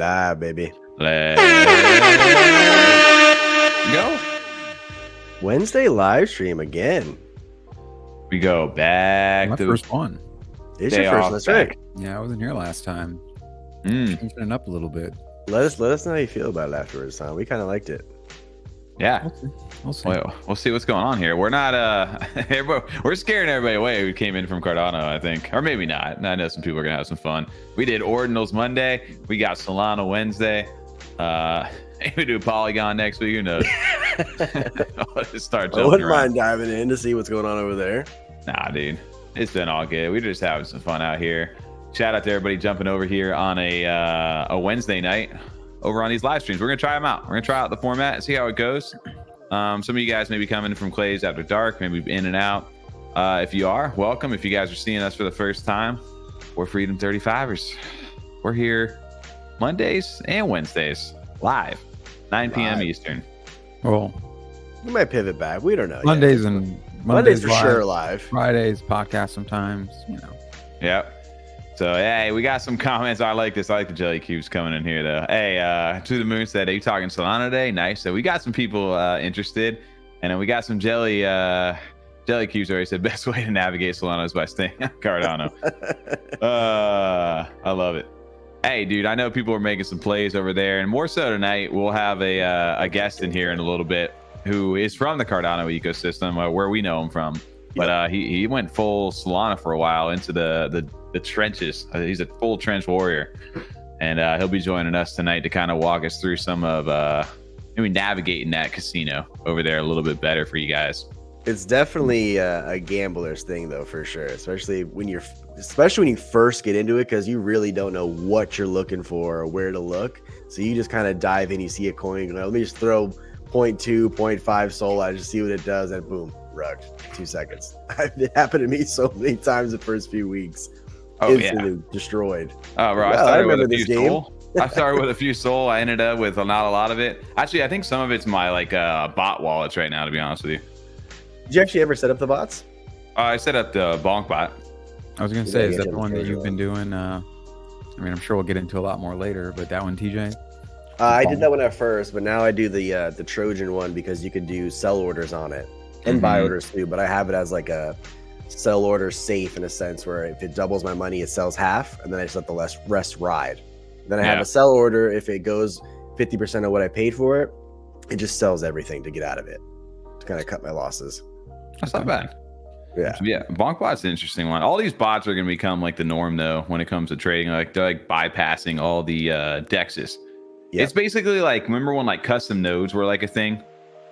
live, baby. Let's go. Wednesday live stream again. We go back My to first one. It's your first. That's right. Yeah, I wasn't here last time. Changing it up a little bit. Let us know how you feel about it afterwards, Tom. We kind of liked it. Yeah. We'll see. We'll see what's going on here. We're not we're scaring everybody away who came in from Cardano, I think. Or maybe not. I know some people are gonna have some fun. We did Ordinals Monday. We got Solana Wednesday. Maybe we do Polygon next week. Who knows? I'll just start jumping I wouldn't around. mind diving in to see what's going on over there. Nah, dude. It's been all good. We're just having some fun out here. Shout out to everybody jumping over here on a Wednesday night over on these live streams. We're gonna try them out. We're gonna try out the format and see how it goes. Some of you guys may be coming from Clay's After Dark, maybe in and out. If you are, welcome. If you guys are seeing us for the first time, we're Freedom 35ers. We're here Mondays and Wednesdays, live, 9 p.m. Eastern. Well, We might pivot back. We don't know. Mondays yet. and Mondays for live, sure live. Fridays podcast sometimes. Yep. So, hey, we got some comments. I like this. I like the jelly cubes coming in here, though. Hey, To the Moon said, are you talking Solana today? Nice. So we got some people interested. And then we got some jelly cubes already said, best way to navigate Solana is by staying on Cardano. I love it. Hey, dude, I know people are making some plays over there. And more so tonight, we'll have a guest in here in a little bit who is from the Cardano ecosystem, where we know him from. But he went full Solana for a while into the trenches. He's a full trench warrior, and he'll be joining us tonight to kind of walk us through some of maybe navigating that casino over there a little bit better for you guys. It's definitely a gambler's thing, though, for sure. Especially when you first get into it, because you really don't know what you're looking for or where to look. So you just kind of dive in. You see a coin, you know, let me just throw 0.2, 0.5 Sol. I just see what it does, and boom, rugged. 2 seconds. It happened to me so many times the first few weeks. Instantly destroyed. Oh, bro, I remember this game. I started with a few Sol. I ended up with not a lot of it. Actually, I think some of it's my bot wallets right now, to be honest with you. Did you actually ever set up the bots? I set up the bonk bot. I was gonna say, is that the one that you've been doing? I mean, I'm sure we'll get into a lot more later, but that one, TJ. I did that one at first, but now I do the Trojan one because you could do sell orders on it and buy orders too. But I have it as like a sell order safe in a sense where if it doubles my money, it sells half, and then I just let the rest ride. Then I have a sell order. If it goes 50% of what I paid for it, it just sells everything to get out of it to kind of cut my losses. That's not bad. Yeah. Bonk bot's an interesting one. All these bots are going to become like the norm, though, when it comes to trading. Like they're like bypassing all the dexes. Yep. It's basically like, remember when like custom nodes were like a thing?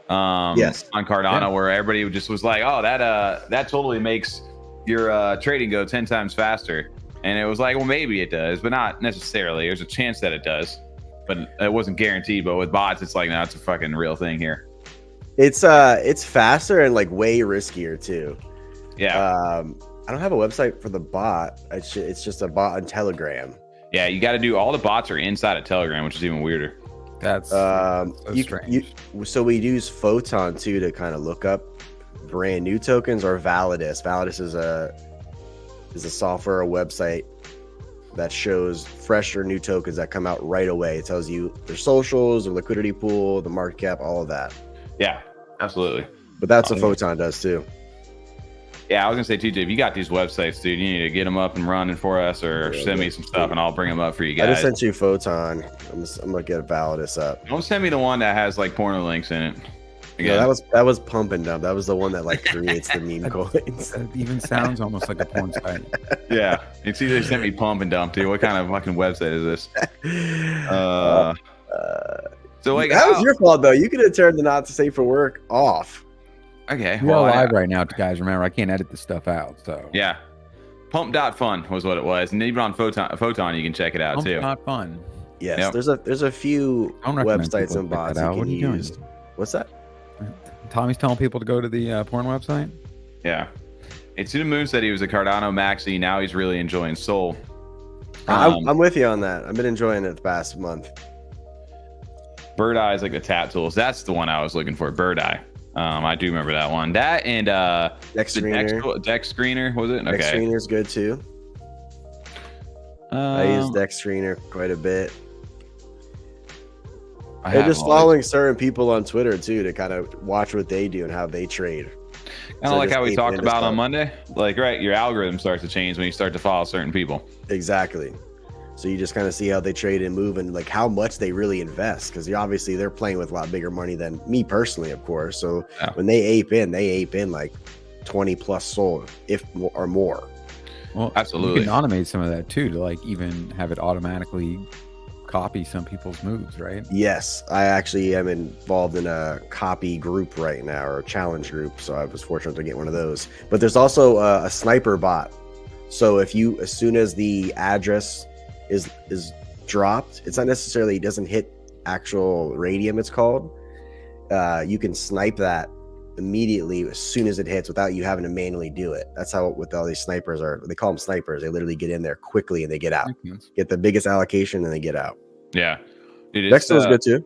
Yes. On Cardano, where everybody just was like, oh, that totally makes your trading go 10 times faster. And it was like, well, maybe it does, but not necessarily. There's a chance that it does, but it wasn't guaranteed. But with bots, it's like, no, it's a fucking real thing here. It's faster and like way riskier too. Yeah. I don't have a website for the bot. It's just a bot on Telegram. Yeah, you got to do all the bots are inside of Telegram, which is even weirder. That's so we use Photon too to kind of look up brand new tokens or Validus. Validus is a software, a website that shows fresh or new tokens that come out right away. It tells you their socials, their liquidity pool, the market cap, all of that. Yeah, absolutely. But that's what Photon does too. Yeah, I was gonna say, TJ, if you got these websites, dude, you need to get them up and running for us, or send me some stuff, and I'll bring them up for you guys. I just sent you Photon. I'm gonna get Validus up. Don't send me the one that has like porno links in it. Again. Yeah, that was Pump and Dump. That was the one that like creates the meme coins. It even sounds almost like a porn site. Yeah, it's either sent me Pump and Dump, dude. What kind of fucking website is this? So like, that was your fault though. You could have turned the not to safe for work off. Okay, we're all live right now, guys. Remember, I can't edit this stuff out. So yeah, pump.fun was what it was, and even on Photon, you can check it out too. Not fun. Yes, there's a few websites and bots you can what are you use. Doing? What's that? Tommy's telling people to go to the porn website. Yeah, To the Moon said he was a Cardano maxi. Now he's really enjoying Sol. I'm with you on that. I've been enjoying it the past month. Bird Eye is like the tap tools. That's the one I was looking for. Bird Eye. I do remember that one. That and Dex Screener. Dex Screener, was it? Dex Screener's good too. I use Dex Screener quite a bit. And just following certain people on Twitter too to kind of watch what they do and how they trade. Kind of like how we talked about on Monday. Like, right, your algorithm starts to change when you start to follow certain people. Exactly. So you just kind of see how they trade and move and like how much they really invest, because obviously they're playing with a lot bigger money than me personally, of course. So when they ape in like 20 plus SOL, if or more. Well, absolutely. You can automate some of that too, to like even have it automatically copy some people's moves, right? Yes, I actually am involved in a copy group right now, or a challenge group, so I was fortunate to get one of those. But there's also a sniper bot, so if you, as soon as the address is dropped, it's not necessarily, it doesn't hit actual radium, it's called, you can snipe that immediately as soon as it hits without you having to manually do it. That's how with all these snipers are, they call them snipers. They literally get in there quickly and they get out, get the biggest allocation and they get out. Yeah, Dex Tools good too.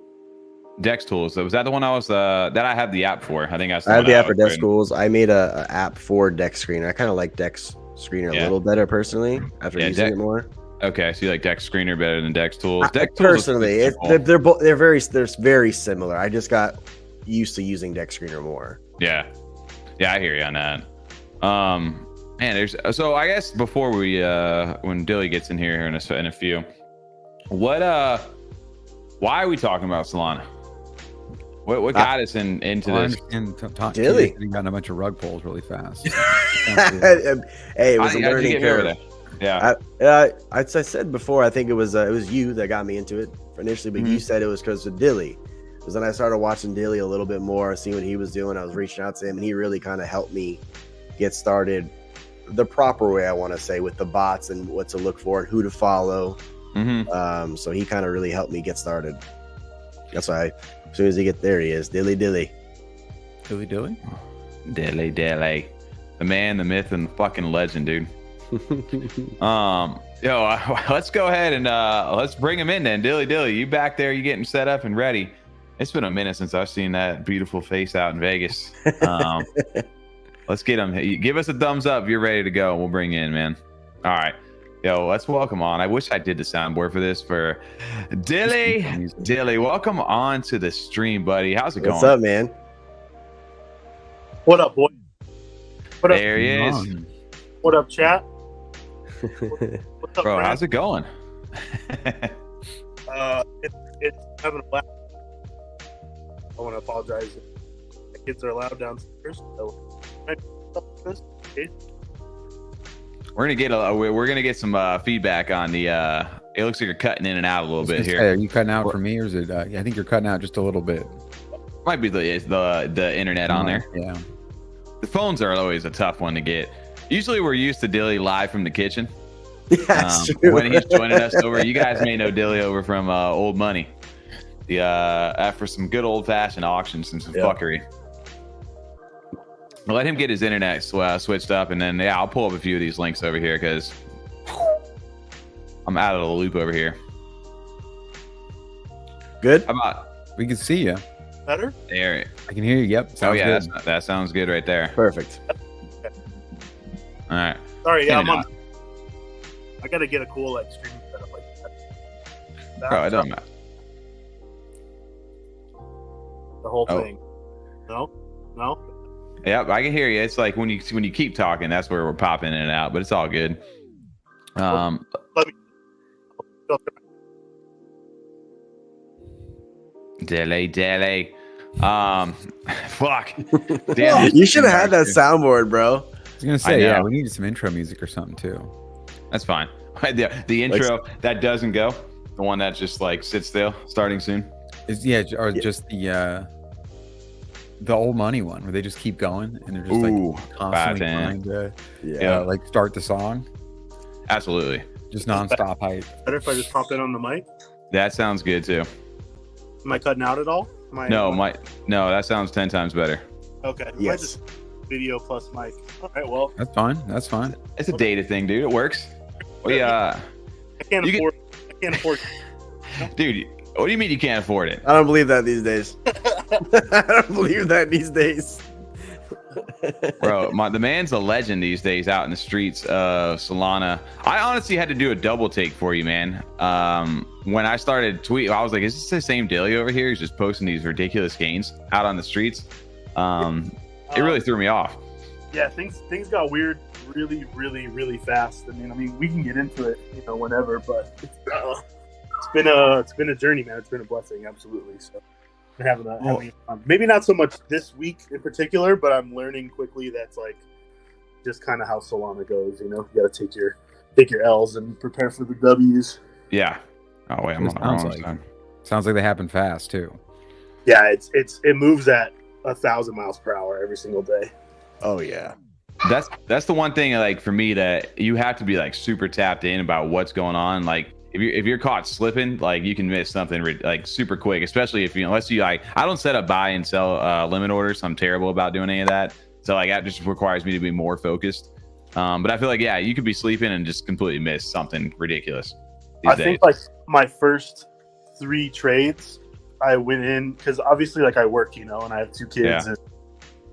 Dex Tools, was that the one I was that I have the app for? I think I have the app for Dex Tools. I made a app for Dex Screener. I kind of like Dex Screener a little better personally after using it more. Okay, so you like Dex Screener better than Dex Tools? Dex personally, they're very similar. I just got used to using Dex Screener more. Yeah, I hear you on that. Man, so I guess before we when Dilly gets in here in a few, why are we talking about Solana? What got us into this? Dilly got a bunch of rug pulls really fast. Hey, it was a learning curve. Yeah, I said before, I think it was you that got me into it initially, but you said it was because of Dilly. Because then I started watching Dilly a little bit more, see what he was doing. I was reaching out to him, and he really kind of helped me get started the proper way, I want to say, with the bots and what to look for and who to follow. So he kind of really helped me get started. That's why, as soon as he there he is, Dilly. Dilly. Dilly. The man, the myth, and the fucking legend, dude. Let's go ahead and let's bring him in then. Dilly, you back there? You getting set up and ready? It's been a minute since I've seen that beautiful face out in Vegas. Let's get him. Give us a thumbs up if you're ready to go. We'll bring you in, man. All right. Let's welcome on. I wish I did the soundboard for this for Dilly. Dilly, welcome on to the stream, buddy. How's it going? What's up, man? What up, boy? What up? There he is. What up, chat? What's up, bro? Friend? How's it going? It's having a blast. I want to apologize. The kids are loud downstairs. So we're gonna get some feedback on the. It looks like you're cutting in and out a little bit here. Are you cutting out for me, or is it? I think you're cutting out just a little bit. Might be the internet on there. Yeah. The phones are always a tough one to get. Usually we're used to Dilly live from the kitchen. That's true. When he's joining us over, you guys may know Dilly over from Old Money. After some good old fashioned auctions and some fuckery. I'll let him get his internet switched up, and then I'll pull up a few of these links over here because I'm out of the loop over here. Good. How about we can see you better? There. I can hear you. Yep. Oh yeah, that sounds good right there. Perfect. All right. Sorry, I'm on. I gotta get a cool streaming setup like that. Bro, I don't know. The whole thing. No. Yeah, I can hear you. It's like when you keep talking, that's where we're popping in and out, but it's all good. Let me. Dilly. Fuck. Damn, you should have had that soundboard, bro. I was gonna say, we needed some intro music or something too. That's fine. The intro that doesn't go, the one that just like sits still, starting soon. Just the Old Money one where they just keep going and they're just like constantly trying to like start the song. Absolutely. Just nonstop hype. Better if I just pop in on the mic? That sounds good too. Am I cutting out at all? No, that sounds 10 times better. Okay. Yes. Just video plus mic. All right, well. That's fine. It's a data thing, dude. It works. I can't afford Dude, what do you mean you can't afford it? I don't believe that these days. I don't believe that these days. Bro, the man's a legend these days out in the streets of Solana. I honestly had to do a double take for you, man. When I started tweeting, I was like, is this the same Dilly over here? He's just posting these ridiculous gains out on the streets. It really threw me off. Yeah, things got weird really, really, really fast. I mean, we can get into it, whenever, but it's been a journey, man. It's been a blessing, absolutely. So I'm having fun. Maybe not so much this week in particular, but I'm learning quickly that's like just kind of how Solana goes. You got to take your L's and prepare for the W's. Yeah. Oh wait, I'm on the wrong side. Sounds like they happen fast too. Yeah, it moves at 1,000 miles per hour every single day. Oh yeah. That's the one thing, like, for me, that you have to be like super tapped in about what's going on. Like if you're caught slipping, like you can miss something like super quick, especially if unless you like, I don't set up buy and sell limit orders. I'm terrible about doing any of that. So like that just requires me to be more focused. But I feel like, yeah, you could be sleeping and just completely miss something ridiculous. I think like my first 3 trades, I went in because obviously like I work, and I have 2 kids. Yeah. And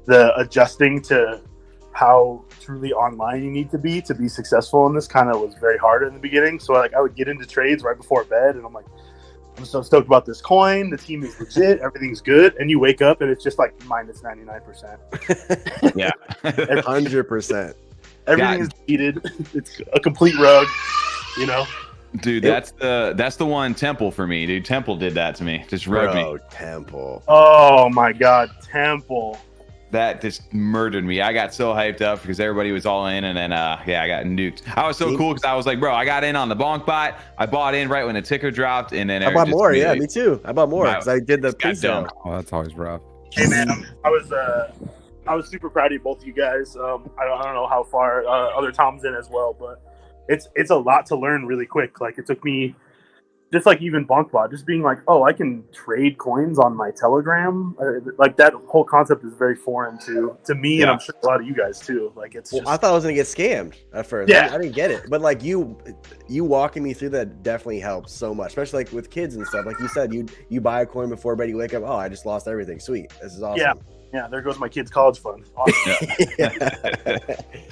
the adjusting to how truly online you need to be successful in this kind of was very hard in the beginning. So like I would get into trades right before bed and I'm like, I'm so stoked about this coin. The team is legit. Everything's good. And you wake up and it's just like minus 99%. Yeah. 100%. Everything is deleted. It's a complete rug, Dude, that's the one Temple for me, dude. Temple did that to me. Just rugged me. Temple. Oh my God, Temple. That just murdered me. I got so hyped up because everybody was all in, and then I got nuked. I was so cool because I was like, bro, I got in on the bonk bot. I bought in right when the ticker dropped, and then I bought more. Yeah, me too. I bought more because I did the pre-sale. Oh, that's always rough. Hey man, I was super proud of both of you guys. I don't know how far other Tom's in as well, but it's a lot to learn really quick. Like it took me. Just like even BonkBot, just being like, oh, I can trade coins on my Telegram. Like that whole concept is very foreign to me, and I'm sure a lot of you guys too. Like it's. Well, I thought I was gonna get scammed at first. Yeah. I didn't get it, but like you walking me through that definitely helps so much, especially like with kids and stuff. Like you said, you buy a coin before bed, you wake up, oh, I just lost everything. Sweet, this is awesome. Yeah, there goes my kid's college fund. Awesome.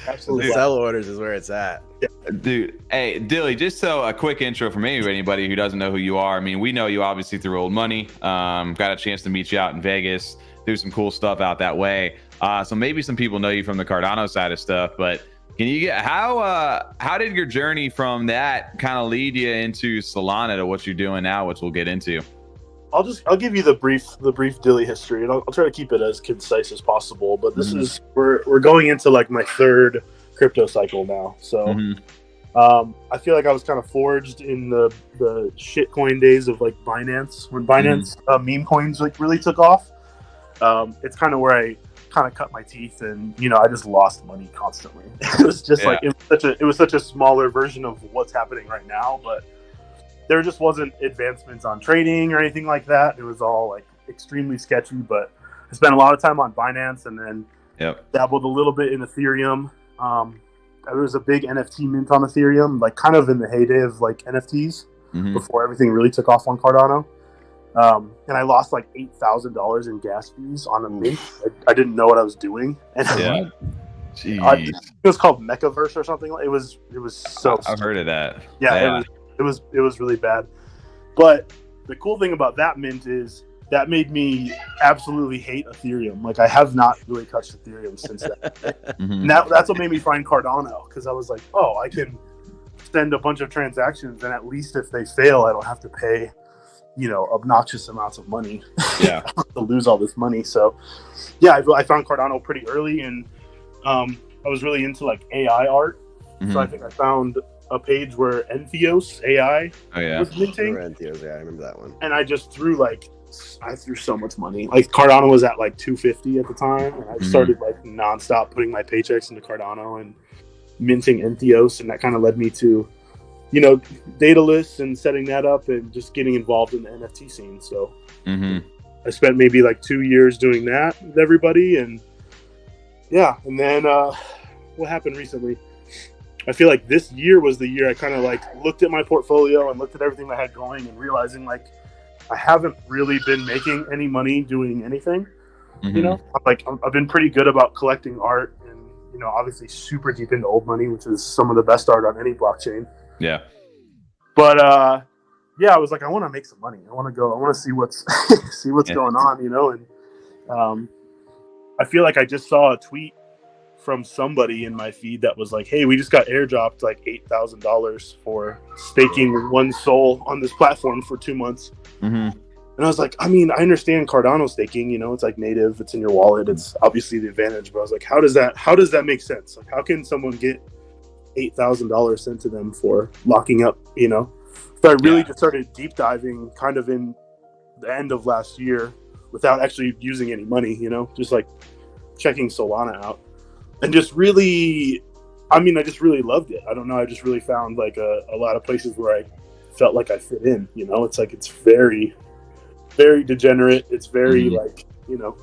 Absolutely. The sell orders is where it's at. Yeah. Dude, hey, Dilly, just so a quick intro for anybody who doesn't know who you are. I mean, we know you obviously through Old Money. Got a chance to meet you out in Vegas, do some cool stuff out that way. So maybe some people know you from the Cardano side of stuff, but can you get how did your journey from that kind of lead you into Solana to what you're doing now, which we'll get into? I'll give you the brief Dilly history, and I'll try to keep it as concise as possible. But this is we're going into like my 3rd crypto cycle now, so I feel like I was kind of forged in the shitcoin days of like Binance when Binance meme coins like really took off. It's kind of where I kind of cut my teeth, and I just lost money constantly. It was just like it was such a smaller version of what's happening right now, but there just wasn't advancements on trading or anything like that. It was all like extremely sketchy, but I spent a lot of time on Binance and then dabbled a little bit in Ethereum. There was a big NFT mint on Ethereum, like kind of in the heyday of like NFTs before everything really took off on Cardano. And I lost like $8,000 in gas fees on a mint. I didn't know what I was doing. And it was called Mechaverse or something. It was so. I've heard of that. Yeah. It was really bad. But the cool thing about that mint is that made me absolutely hate Ethereum. Like I have not really touched Ethereum since then. And that's what made me find Cardano, because I was like, oh, I can send a bunch of transactions, and at least if they fail, I don't have to pay, obnoxious amounts of money to lose all this money. So yeah, I found Cardano pretty early, and I was really into like AI art. So I think I found a page where Entheos AI was minting. Entheos, I remember that one. And I just threw so much money. Like Cardano was at like 250 at the time, and I started like nonstop putting my paychecks into Cardano and minting Entheos, and that kind of led me to, data lists and setting that up and just getting involved in the NFT scene. So I spent maybe like 2 years doing that with everybody, and and then what happened recently? I feel like this year was the year I kind of like looked at my portfolio and looked at everything I had going and realizing like I haven't really been making any money doing anything. You know, I've been pretty good about collecting art, and you know, obviously super deep into old money, which is some of the best art on any blockchain. Yeah. But yeah, I was like, I want to make some money. I want to see what's going on, you know. And I feel like I just saw a tweet from somebody in my feed that was like, hey, we just got airdropped like $8,000 for staking one Sol on this platform for 2 months. And I was like, I mean, I understand Cardano staking, you know, it's like native, it's in your wallet, it's obviously the advantage, but I was like, how does that make sense? Like, how can someone get $8,000 sent to them for locking up, you know? So I really just started deep diving kind of in the end of last year without actually using any money, you know, just like checking Solana out. And just really, I mean, I just really loved it. I don't know. I just really found like a lot of places where I felt like I fit in, you know, it's like, it's very, very degenerate. It's very like, you know,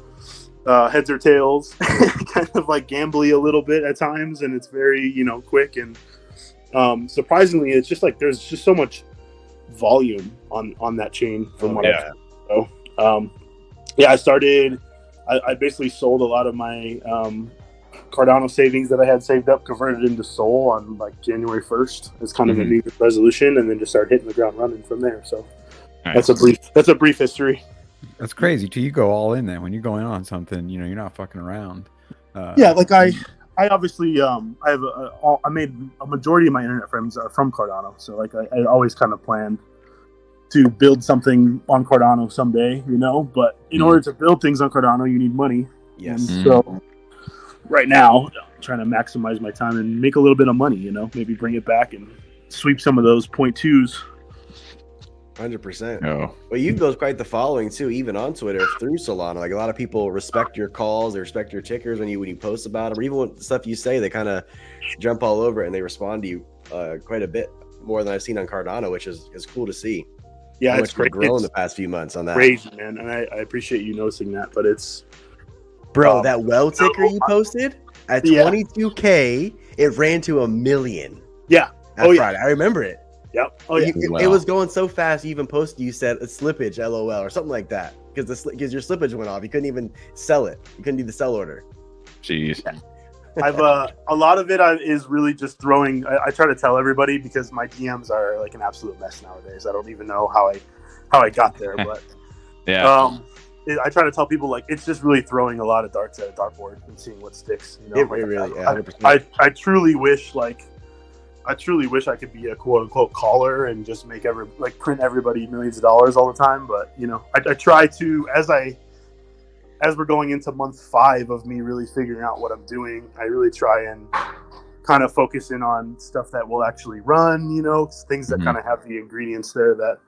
heads or tails, kind of like gambly a little bit at times. And it's very, you know, quick. And surprisingly, it's just like, there's just so much volume on that chain from what I've heard. So, yeah, I basically sold a lot of my, Cardano savings that I had saved up, converted into Sol on like January 1st as kind of a new resolution, and then just started hitting the ground running from there. So that's a brief history. That's crazy too. You go all in then when you're going on something, you know, you're not fucking around. Yeah, like I obviously I made a majority of my internet friends are from Cardano, so like I always kind of planned to build something on Cardano someday, you know. But in order to build things on Cardano, you need money. Yes. And so right now, I'm trying to maximize my time and make a little bit of money, you know, maybe bring it back and sweep some of those 0.2s. 100%. Oh. Well, you've built quite the following too, even on Twitter through Solana. Like a lot of people respect your calls, they respect your tickers when you post about them, or even with the stuff you say, they kind of jump all over it and they respond to you quite a bit more than I've seen on Cardano, which is cool to see. Yeah, it's great. Grown the past few months on that. Crazy, man, and I appreciate you noticing that. But it's, bro, that well ticker you posted at 22K, it ran to 1 million. Yeah. Friday. I remember it. Yep. Oh yeah. It was going so fast. You even posted, you said a slippage, LOL, or something like that, because your slippage went off. You couldn't even sell it. You couldn't do the sell order. Jeez. I've a lot of it is really just throwing. I try to tell everybody because my DMs are like an absolute mess nowadays. I don't even know how I got there, but yeah. I try to tell people like it's just really throwing a lot of darts at a dartboard and seeing what sticks. You know, it really, 100%. I truly wish I could be a quote unquote caller and just make print everybody millions of dollars all the time. But you know, I try to as we're going into month 5 of me really figuring out what I'm doing, I really try and kind of focus in on stuff that will actually run, you know, things that kind of have the ingredients there that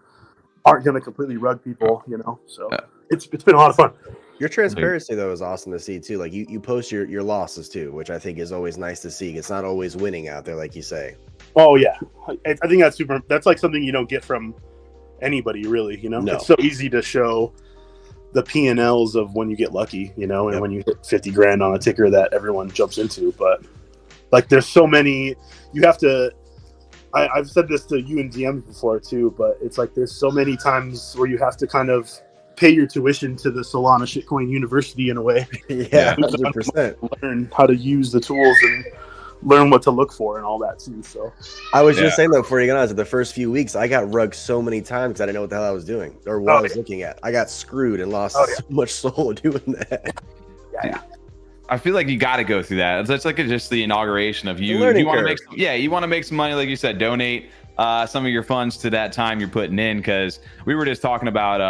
aren't going to completely rug people, you know. So it's been a lot of fun. Your transparency though is awesome to see too. Like you post your losses too, which I think is always nice to see. It's not always winning out there, like you say. Oh yeah, I think that's like something you don't get from anybody really, you know. No. It's so easy to show the P&Ls of when you get lucky, you know, and when you hit 50 grand on a ticker that everyone jumps into. But like there's so many, you have to, I've said this to you in DMs before too, but it's like there's so many times where you have to kind of pay your tuition to the Solana Shitcoin University in a way. Yeah, 100%. Learn how to use the tools and learn what to look for and all that too. So I was just saying though, before you got on, the first few weeks I got rugged so many times because I didn't know what the hell I was doing or what I was looking at. I got screwed and lost so much soul doing that. Yeah. I feel like you got to go through that. It's like just the inauguration of you. You want to make some money, like you said. Donate some of your funds to that time you're putting in, because we were just talking about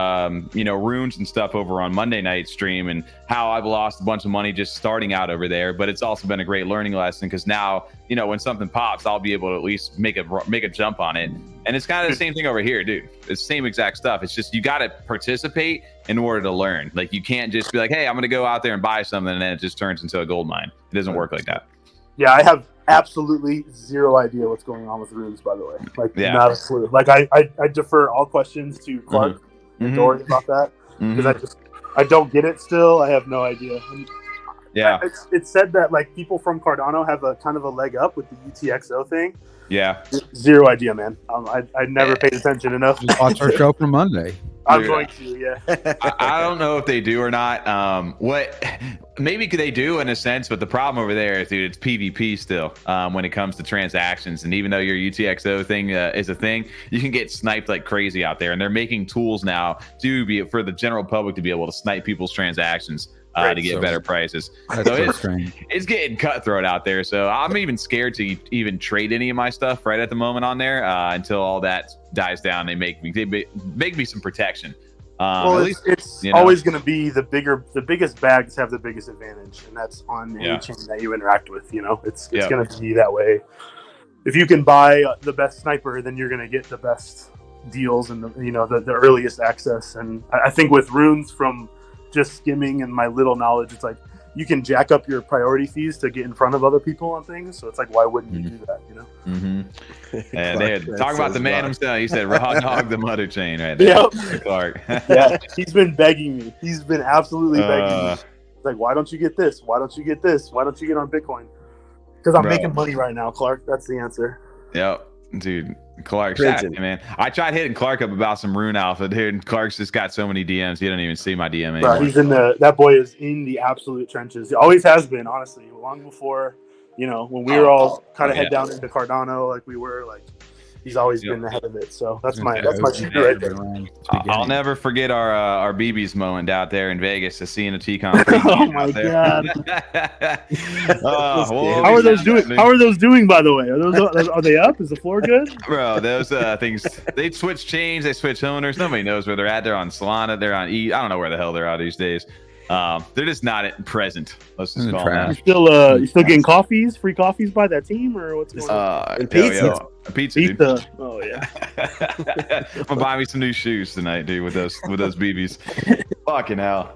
runes and stuff over on Monday night stream and how I've lost a bunch of money just starting out over there. But it's also been a great learning lesson because now when something pops, I'll be able to at least make a jump on it. And it's kind of the same thing over here, dude. It's the same exact stuff. It's just you got to participate in order to learn. Like you can't just be like, hey, I'm going to go out there and buy something and then it just turns into a gold mine. It doesn't work like that. Yeah, I have absolutely zero idea what's going on with runes, by the way. Like, not a clue. Like, I defer all questions to Clark and Dory about that because I don't get it still. I have no idea. And it's said that like people from Cardano have a kind of a leg up with the UTXO thing. Yeah. Zero idea, man. I never paid attention enough. Just watch our show from Monday. I'm going to, yeah. I don't know if they do or not. What maybe they do in a sense, but the problem over there is, dude, it's PvP still when it comes to transactions. And even though your UTXO thing is a thing, you can get sniped like crazy out there. And they're making tools now for the general public to be able to snipe people's transactions. To get better prices. So it's getting cutthroat out there. So I'm even scared to even trade any of my stuff right at the moment on there until all that dies down. They make me some protection. Well, it's always going to be the biggest bags have the biggest advantage, and that's on any chain that you interact with. It's going to be that way. If you can buy the best sniper, then you're going to get the best deals and the earliest access. And I think with runes, from just skimming and my little knowledge, it's like you can jack up your priority fees to get in front of other people on things. So it's like, why wouldn't you do that? And they had talk about the man himself. He said, "Raw dog the mother chain," right there. Yep. Clark. Yeah, he's been begging me. He's been absolutely begging me. It's like, why don't you get this? Why don't you get this? Why don't you get on Bitcoin? Because I'm making money right now, Clark. That's the answer. Yep, dude. Clark, man. I tried hitting Clark up about some Rune Alpha, dude. And Clark's just got so many DMs. He don't even see my DM anymore. Bro, he's that boy is in the absolute trenches. He always has been, honestly, long before, when we were all kind of head down into Cardano, like we were, like he's always been ahead of it. So that's my secret right there. I'll never forget our BB's moment out there in Vegas to seeing a TCON. Oh my god! How are those doing? How are those doing? By the way, are they up? Is the floor good? Bro, those things, they switch chains, they switch owners. Nobody knows where they're at. They're on Solana. They're on E. I don't know where the hell they're at these days. They're just not present. Let's just call them. You still getting free coffees by that team, or what's going on? And pizza. Pizza. Dude. Oh yeah. I'm gonna buy me some new shoes tonight, dude, with those BBs. Fucking hell.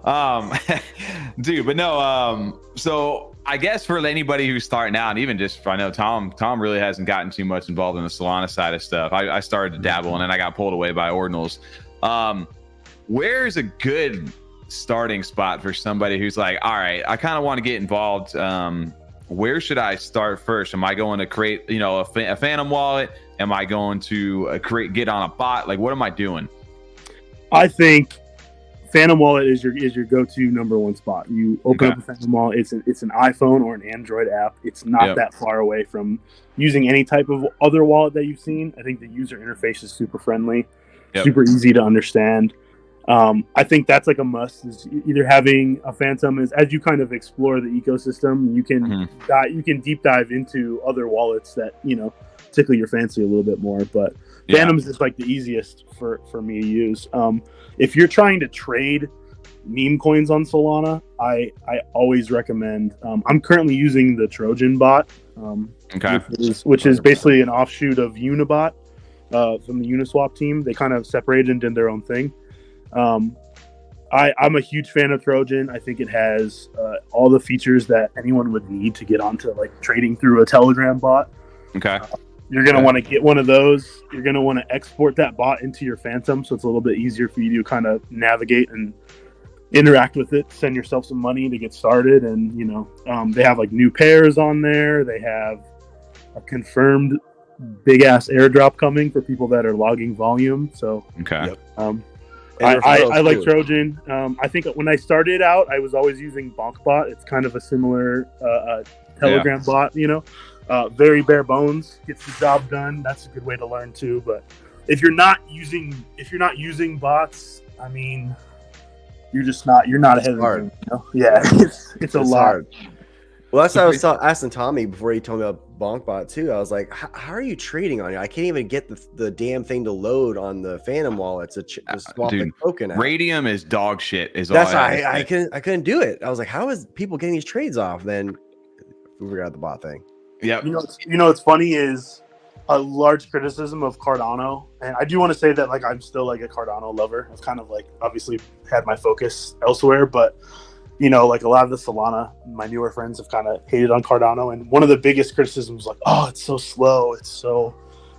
Dude, but no, so I guess for anybody who's starting out, and even just, I know Tom really hasn't gotten too much involved in the Solana side of stuff. I started to dabble and then I got pulled away by ordinals. Where's a good starting spot for somebody who's like, all right, I kind of want to get involved? Where should I start first? Am I going to create, a Phantom wallet? Am I going to get on a bot? Like, what am I doing? I think Phantom wallet is your go-to number one spot. You open up a Phantom wallet. It's an iPhone or an Android app. It's not that far away from using any type of other wallet that you've seen. I think the user interface is super friendly, super easy to understand. I think that's like a must, is either having a Phantom as you kind of explore the ecosystem, you can deep dive into other wallets that, tickle your fancy a little bit more, but Phantom's is like the easiest for me to use. If you're trying to trade meme coins on Solana, I always recommend, I'm currently using the Trojan bot, which is basically an offshoot of Unibot from the Uniswap team. They kind of separated and did their own thing. I'm a huge fan of Trojan. I think it has all the features that anyone would need to get onto like trading through a Telegram bot. You're going to want to get one of those. You're going to want to export that bot into your Phantom, so it's a little bit easier for you to kind of navigate and interact with it, send yourself some money to get started. And they have like new pairs on there. They have a confirmed big ass airdrop coming for people that are logging volume. So I like Trojan. I think when I started out, I was always using BonkBot. It's kind of a similar Telegram bot, very bare bones, gets the job done. That's a good way to learn too. But if you're not using bots, I mean, you're not ahead of the game. Yeah, it's a lot. Hard. Well, that's what I was asking Tommy before he told me about BonkBot too. I was like, how are you trading on it? I can't even get the damn thing to load on the Phantom wallet to swap the token out. Radium is dog shit. That's why I couldn't do it. I was like, how is people getting these trades off? Then we figured out the bot thing. Yeah. What's funny is a large criticism of Cardano, and I do want to say that like I'm still like a Cardano lover. I've kind of like obviously had my focus elsewhere, but like a lot of the Solana, my newer friends have kind of hated on Cardano, and one of the biggest criticisms was like, oh, it's so slow, it's so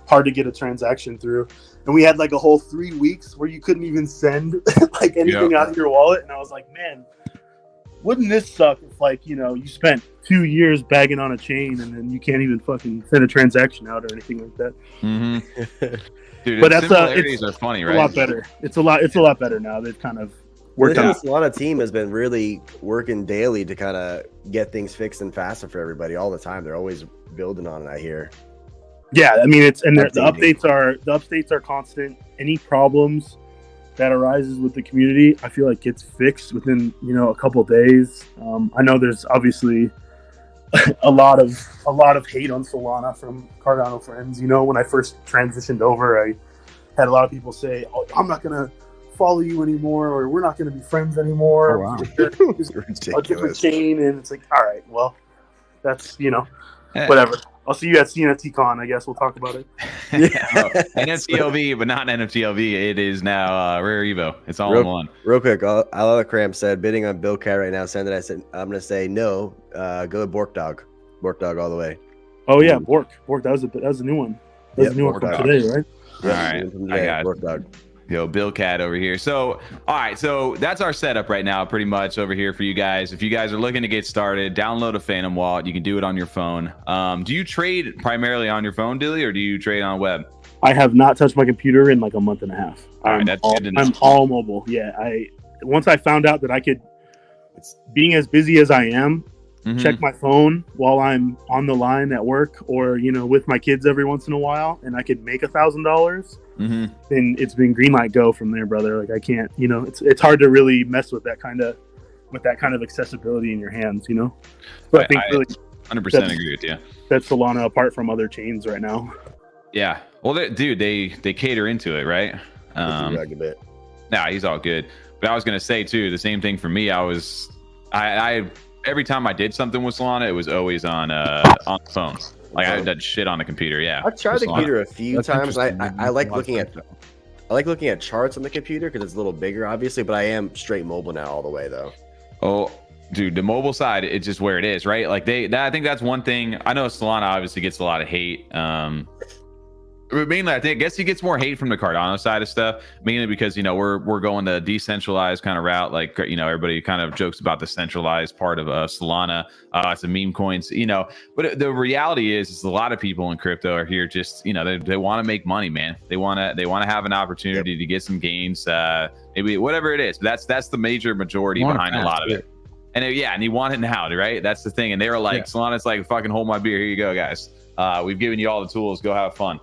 hard to get a transaction through, and we had like a whole 3 weeks where you couldn't even send like anything out of your wallet, and I was like, man, wouldn't this suck if, like, you know, you spent 2 years bagging on a chain and then you can't even fucking send a transaction out or anything like that? Mm-hmm. Dude, But that's similarities are funny, right? a lot better. It's a lot better now. They've kind of worked The out. Solana team has been really working daily to kind of get things fixed and faster for everybody all the time. They're always building on it, I hear. Yeah, I mean, the Updating. updates are constant. Any problems that arises with the community, I feel like gets fixed within, you know, a couple days. I know there's obviously a lot of hate on Solana from Cardano friends. You know, when I first transitioned over, I had a lot of people say, "Oh, I'm not gonna follow you anymore," or "We're not gonna be friends anymore." Oh, wow. It's a different chain, and it's like, all right, well, that's, you know, Yeah. whatever. I'll see you at CNFTCon. I guess we'll talk about it. NFTLV, but not NFTLV. It is now Rare Evo. It's all in one. Real quick, Cram said bidding on Bill Cat right now. Send it. I said I'm gonna say no. Go with Bork Dog all the way. Oh yeah, Bork. That was a new one. That was a new one Bork from Dog. today, right? All right, I got it. Bork Dog. Yo, Bill Cat over here. So, all right, so that's our setup right now, pretty much over here for you guys. If you guys are looking to get started, download a Phantom Wallet. You can do it on your phone. Do you trade primarily on your phone, Dilly, or do you trade on web? I have not touched my computer in like a month and a half. All right, that's good to know. I'm all mobile. Yeah, once I found out that I could, being as busy as I am, Mhm. check my phone while I'm on the line at work or, you know, with my kids every once in a while, and I could make $1,000. Mhm. Then it's been green light go from there, brother. Like I can't, you know, it's hard to really mess with that kind of accessibility in your hands, you know. So I think really 100% agree with you. that's Solana apart from other chains right now. Yeah. Well, they cater into it, right? A bit. Nah, he's all good. But I was gonna say too, the same thing for me. I every time I did something with Solana, it was always on the phone. Like I did shit on the computer. Yeah. I've tried the Solana. computer a few That's times. interesting. I like looking at charts on the computer because it's a little bigger, obviously. But I am straight mobile now all the way though. Oh, dude, the mobile side, it's just where it is, right? Like I think that's one thing. I know Solana obviously gets a lot of hate. But mainly, I guess he gets more hate from the Cardano side of stuff, mainly because, you know, we're going the decentralized kind of route. Like, you know, everybody kind of jokes about the centralized part of Solana. It's a meme coins, you know. But the reality is a lot of people in crypto are here just, you know, they want to make money, man. They want to have an opportunity to get some gains, maybe whatever it is. But that's the major majority behind a lot of it. And and you want it now, right? That's the thing. And they were like, Solana's like, fucking hold my beer. Here you go, guys. We've given you all the tools. Go have fun.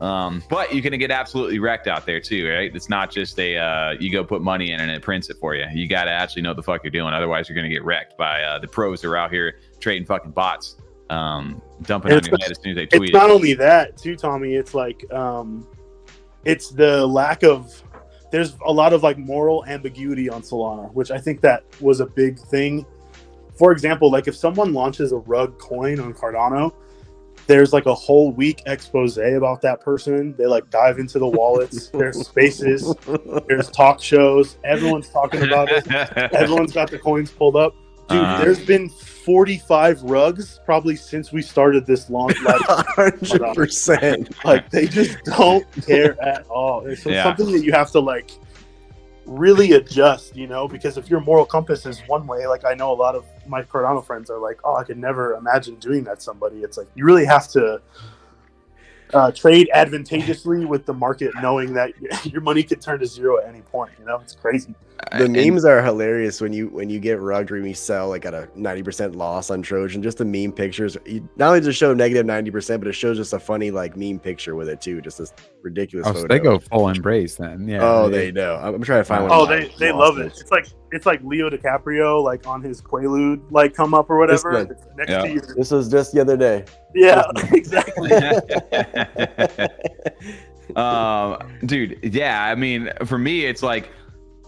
But you're gonna get absolutely wrecked out there too, right? It's not just you go put money in and it prints it for you. You got to actually know what the fuck you're doing. Otherwise, you're gonna get wrecked by the pros that are out here trading fucking bots, dumping on your head as soon as they tweet. It's not only that too, Tommy. It's like it's the lack of. There's a lot of like moral ambiguity on Solana, which I think that was a big thing. For example, like if someone launches a rug coin on Cardano, there's like a whole week expose about that person. They like dive into the wallets. There's spaces. There's talk shows. Everyone's talking about it. Everyone's got the coins pulled up. Dude, there's been 45 rugs probably since we started this launch. 100%. Like they just don't care at all. It's something that you have to like really adjust, you know, because if your moral compass is one way, like I know a lot of my Cardano friends are like, oh, I could never imagine doing that to somebody. It's like you really have to trade advantageously with the market, knowing that your money could turn to zero at any point. You know, it's crazy. The memes are hilarious when you get rugged or you sell like at a 90% loss on Trojan. Just the meme pictures, not only does it show negative 90%, but it shows just a funny like meme picture with it too. Just this ridiculous photo. So they go full embrace then. Yeah. Oh, they know. I'm trying to find one. Oh, they love it. It's like Leo DiCaprio like on his Quaalude like come up or whatever. It's next to you. This was just the other day. Yeah, exactly. Dude, yeah. I mean, for me, it's like.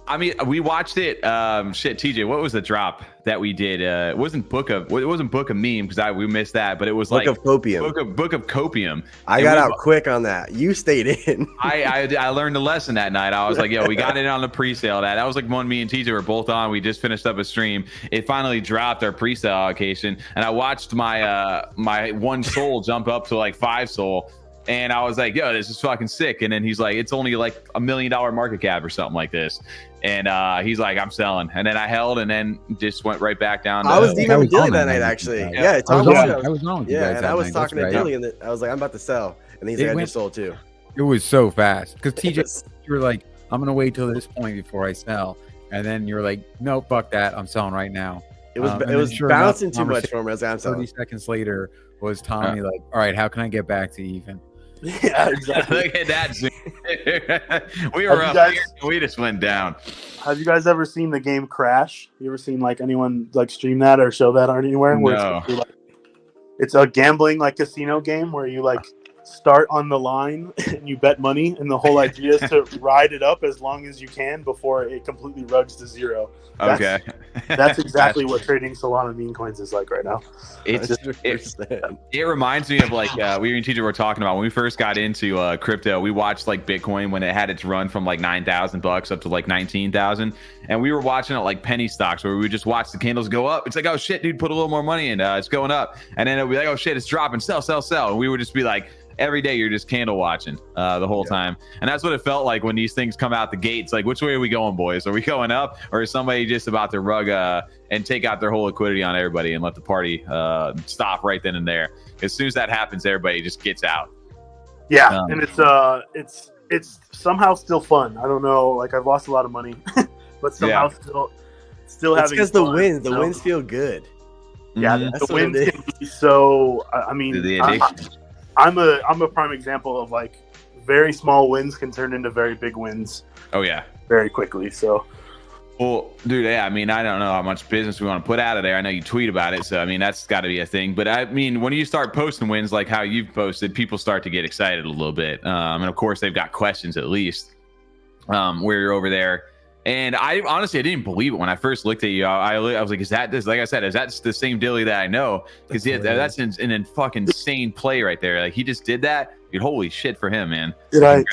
I mean, we watched it. Shit, TJ, what was the drop that we did? It wasn't Book of Meme because we missed that, but it was Book of Copium. Book of Copium. I got out quick on that. You stayed in. I learned a lesson that night. I was like, yo, we got it on the pre-sale. That was like one me and TJ were both on. We just finished up a stream. It finally dropped our pre-sale allocation, and I watched my my 1 soul jump up to like 5 soul. And I was like, yo, this is fucking sick. And then he's like, it's only like $1 million market cap or something like this. And he's like, I'm selling. And then I held and then just went right back down. I was even with Dilly that night, actually. Yeah, I was on with you guys. And I was talking to Dilly, and I was like, I'm about to sell. And he's like, I just sold too. It was so fast. Because TJ, you were like, I'm going to wait till this point before I sell. And then you're like, no, fuck that. I'm selling right now. It was bouncing too much for me. I was like, I'm selling. 30 seconds later was Tommy like, all right, how can I get back to even? Yeah, exactly. Look at that. We were up here and we just went down. Have you guys ever seen the game Crash? You ever seen like anyone like stream that or show that on anywhere? No. It's a gambling like casino game where you like start on the line and you bet money, and the whole idea is to ride it up as long as you can before it completely rugs to zero. That's exactly what trading Solana meme coins is like right now. It reminds me of like we and TJ were talking about when we first got into crypto. We watched like Bitcoin when it had its run from like $9,000 up to like 19,000, and we were watching it like penny stocks where we would just watch the candles go up. It's like, oh shit, dude, put a little more money in. It's going up, and then it'd be like, oh shit, it's dropping. Sell, and we would just be like, every day you're just candle watching the whole time. And that's what it felt like when these things come out the gates. Like, which way are we going, boys? Are we going up, or is somebody just about to rug and take out their whole liquidity on everybody and let the party stop right then and there? As soon as that happens, everybody just gets out. Yeah, and it's somehow still fun. I don't know, like I've lost a lot of money, but somehow still having. It's because the wins feel good. Yeah, the wins can be so. I mean, the addiction. I'm a prime example of like very small wins can turn into very big wins. Oh yeah, very quickly. So, well, dude, yeah, I mean, I don't know how much business we want to put out of there. I know you tweet about it, so I mean that's got to be a thing. But I mean, when you start posting wins like how you've posted, people start to get excited a little bit, and of course they've got questions at least where you're over there. And I honestly, I didn't believe it when I first looked at you. I was like, is that this? Like I said, is that the same Dilly that I know? Because that's an fucking insane play right there. Like he just did that. Dude, holy shit for him, man. Did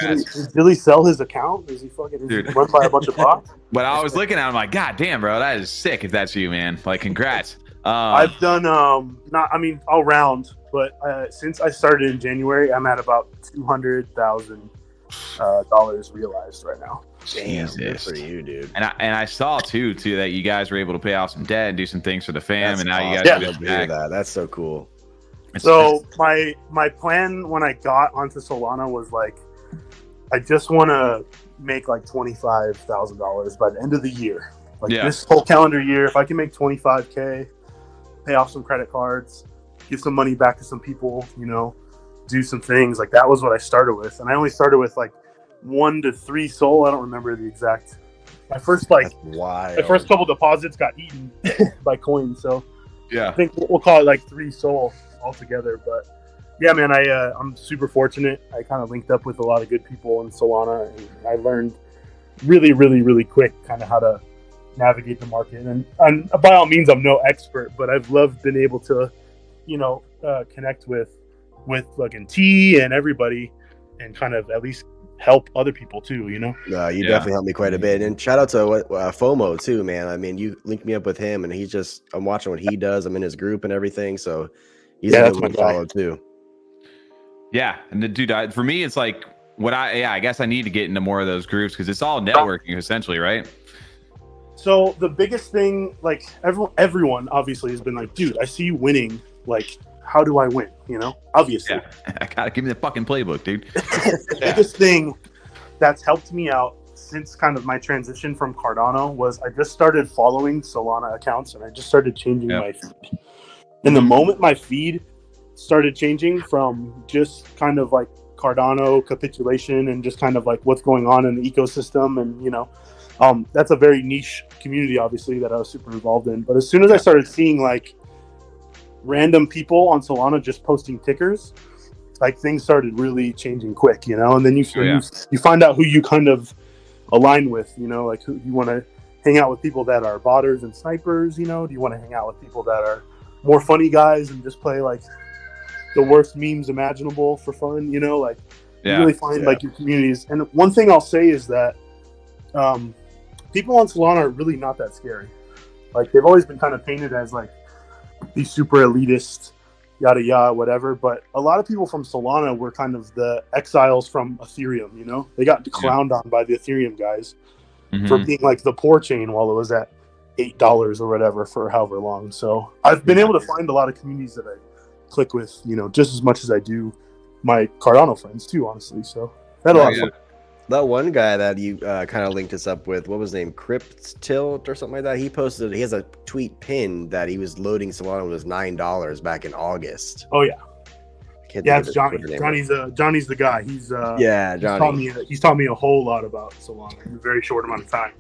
Dilly sell his account? Is he fucking run by a bunch of bots? But I was looking at him like, God damn, bro, that is sick. If that's you, man, like, congrats. I've done I'll round, but since I started in January, I'm at about $200,000 realized right now. Jesus, good for you, dude. And I saw too that you guys were able to pay off some debt and do some things for the fam. That's and now awesome. you guys are hear that. That's so cool. So my plan when I got onto Solana was like, I just want to make like $25,000 by the end of the year. Like this whole calendar year, if I can make $25K, pay off some credit cards, give some money back to some people, do some things. Like that was what I started with, and I only started with like 1 to 3 SOL. I don't remember the exact. My first couple deposits got eaten by coins, so I think we'll call it like 3 SOL altogether. But yeah, man, I'm super fortunate. I kind of linked up with a lot of good people in Solana, and I learned really, really, really quick kind of how to navigate the market. And by all means, I'm no expert, but I've loved being able to, connect with fucking T and everybody, and kind of at least help other people too, you definitely helped me quite a bit. And shout out to FOMO too, man. I mean, you linked me up with him, and I'm watching what he does. I'm in his group and everything, so he's a good one to follow too. Yeah, and the dude, for me, it's like I guess I need to get into more of those groups because it's all networking essentially, right? So the biggest thing, like everyone obviously has been like, dude, I see you winning. Like, how do I win? Obviously. Yeah. I gotta give me the fucking playbook, dude. The biggest thing that's helped me out since kind of my transition from Cardano was I just started following Solana accounts, and I just started changing my feed. And the moment my feed started changing from just kind of like Cardano capitulation and just kind of like what's going on in the ecosystem, and that's a very niche community obviously that I was super involved in. But as soon as I started seeing like random people on Solana just posting tickers, like things started really changing quick, and then you find out who you kind of align with, like who you want to hang out with, people that are botters and snipers, do you want to hang out with people that are more funny guys and just play like the worst memes imaginable for fun, you really find like your communities. And one thing I'll say is that people on Solana are really not that scary. Like they've always been kind of painted as like these super elitist, yada yada, whatever. But a lot of people from Solana were kind of the exiles from Ethereum. You know, they got clowned on by the Ethereum guys for being like the poor chain while it was at $8 or whatever for however long. So I've been able to find a lot of communities that I click with, you know, just as much as I do my Cardano friends too, honestly. So that a lot of fun. That one guy that you kind of linked us up with, what was his name? Crypt Tilt or something like that. He has a tweet pinned that he was loading Solana with $9 back in August. Oh yeah. Yeah, it's Johnny. Johnny's the guy. He's Johnny. He's taught me a whole lot about Solana in a very short amount of time.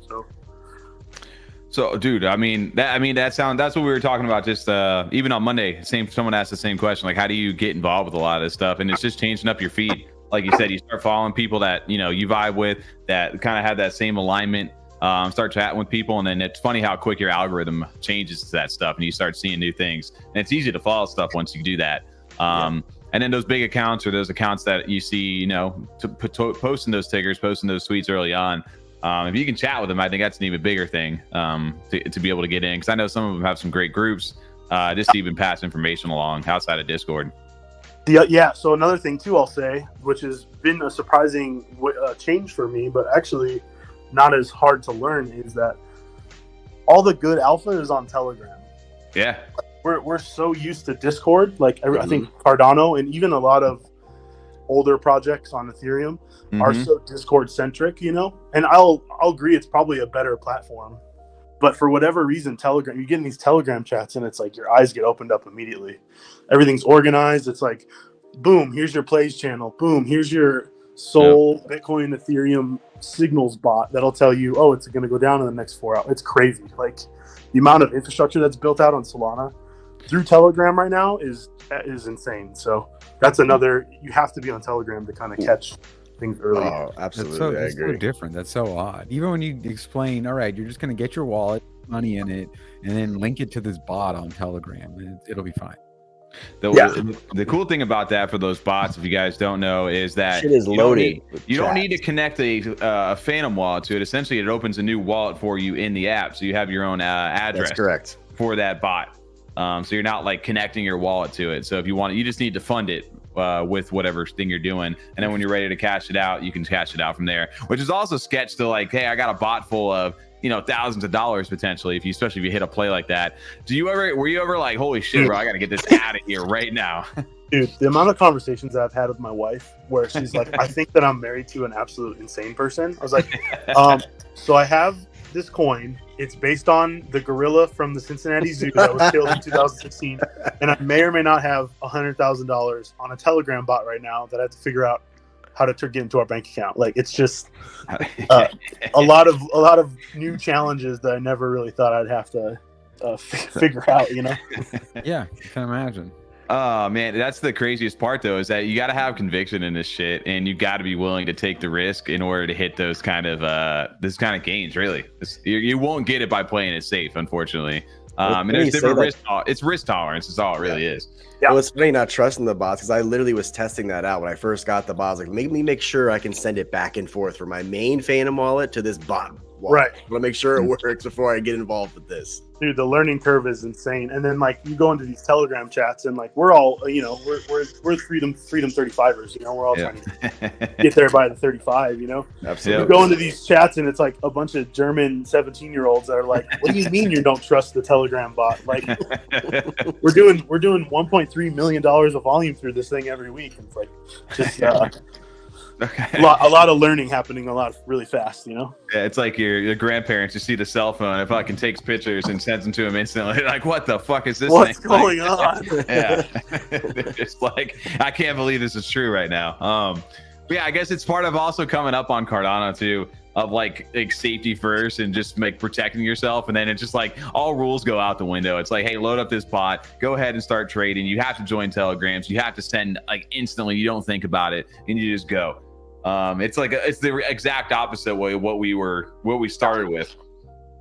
So, dude, that's what we were talking about. Just even on Monday, someone asked the same question, like, how do you get involved with a lot of this stuff? And it's just changing up your feed. Like you said, you start following people that, you know, you vibe with, that kind of have that same alignment. Start chatting with people, and then it's funny how quick your algorithm changes to that stuff, and you start seeing new things. And it's easy to follow stuff once you do that. And then those big accounts, or those accounts that you see, you know, posting those tickers, posting those tweets early on. If you can chat with them, I think that's an even bigger thing to be able to get in, because I know some of them have some great groups just to even pass information along outside of Discord. So another thing too, I'll say, which has been a surprising change for me, but actually not as hard to learn, is that all the good alpha is on Telegram. Yeah, we're so used to Discord, like I think Cardano and even a lot of older projects on Ethereum are so Discord centric, you know. And I'll agree, it's probably a better platform, but for whatever reason, Telegram, you get in these Telegram chats and it's like your eyes get opened up immediately. Everything's organized. It's like, boom, here's your plays channel. Boom, here's your Sol, Bitcoin, Ethereum signals bot that'll tell you, oh, it's going to go down in the next 4 hours. It's crazy. Like the amount of infrastructure that's built out on Solana through Telegram right now is insane. So that's another, you have to be on Telegram to kind of catch things early. Oh, absolutely. That's so different. That's so odd. Even when you explain, all right, you're just going to get your wallet, money in it, and then link it to this bot on Telegram, and it'll be fine. The cool thing about that for those bots, if you guys don't know, is that shit is loaded. You don't need to connect a Phantom wallet to it. Essentially, it opens a new wallet for you in the app, so you have your own address. That's correct. For that bot. So you're not like connecting your wallet to it. So if you want, you just need to fund it with whatever thing you're doing, and then when you're ready to cash it out, you can cash it out from there. Which is also sketch to like, hey, I got a bot full of, you know, thousands of dollars potentially, especially if you hit a play like that. Were you ever like, holy shit, bro, I gotta get this out of here right now? Dude, the amount of conversations that I've had with my wife where she's like, I think that I'm married to an absolute insane person. I was like, so I have this coin. It's based on the gorilla from the Cincinnati Zoo that was killed in 2016. And I may or may not have $100,000 on a Telegram bot right now that I have to figure out how to get into our bank account. Like, it's just a lot of new challenges that I never really thought I'd have to figure out, you know? Yeah, I can imagine. Oh man, that's the craziest part though, is that you got to have conviction in this shit, and you got to be willing to take the risk in order to hit those kind of gains. Really, you won't get it by playing it safe, unfortunately. And there's different risk. It's risk tolerance. Is all it really is. Yeah. Well, it's funny not trusting the bots, because I literally was testing that out when I first got the bots. Like, make sure I can send it back and forth from my main Phantom wallet to this bot wallet. Right. I want to make sure it works before I get involved with this. Dude, the learning curve is insane. And then like you go into these Telegram chats and like we're all, you know, we're freedom 35ers, you know, we're all trying to get there by the 35, you know. Absolutely. You go into these chats and it's like a bunch of German 17-year-olds that are like, what do you mean you don't trust the Telegram bot? Like we're doing $1.3 million of volume through this thing every week. And it's like just a lot of learning happening really fast, you know? Yeah, it's like your grandparents, you see the cell phone, it fucking takes pictures and sends them to them instantly. Like, what the fuck is this What's thing? going on? Yeah. They're just like, I can't believe this is true right now. But yeah, I guess it's part of also coming up on Cardano too, of like safety first and just like protecting yourself. And then it's just like all rules go out the window. It's like, hey, load up this bot, go ahead and start trading. You have to join Telegrams. You have to send like instantly. You don't think about it and you just go. It's like it's the exact opposite way what we started with.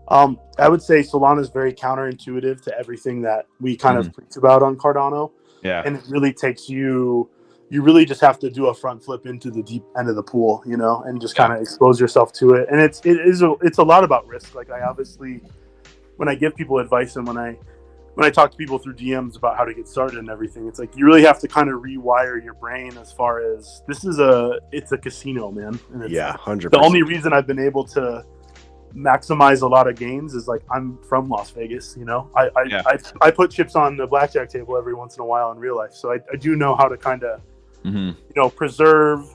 I would say Solana is very counterintuitive to everything that we kind of preach about on Cardano. Yeah, and it really takes you really just have to do a front flip into the deep end of the pool, you know, and just kind of expose yourself to it. And it's a lot about risk. Like I obviously, when I give people advice and when when I talk to people through DMs about how to get started and everything, it's like you really have to kind of rewire your brain as far as it's a casino, man. And it's, 100%. The only reason I've been able to maximize a lot of gains is like I'm from Las Vegas, you know. I put chips on the blackjack table every once in a while in real life, so I do know how to kind of you know, preserve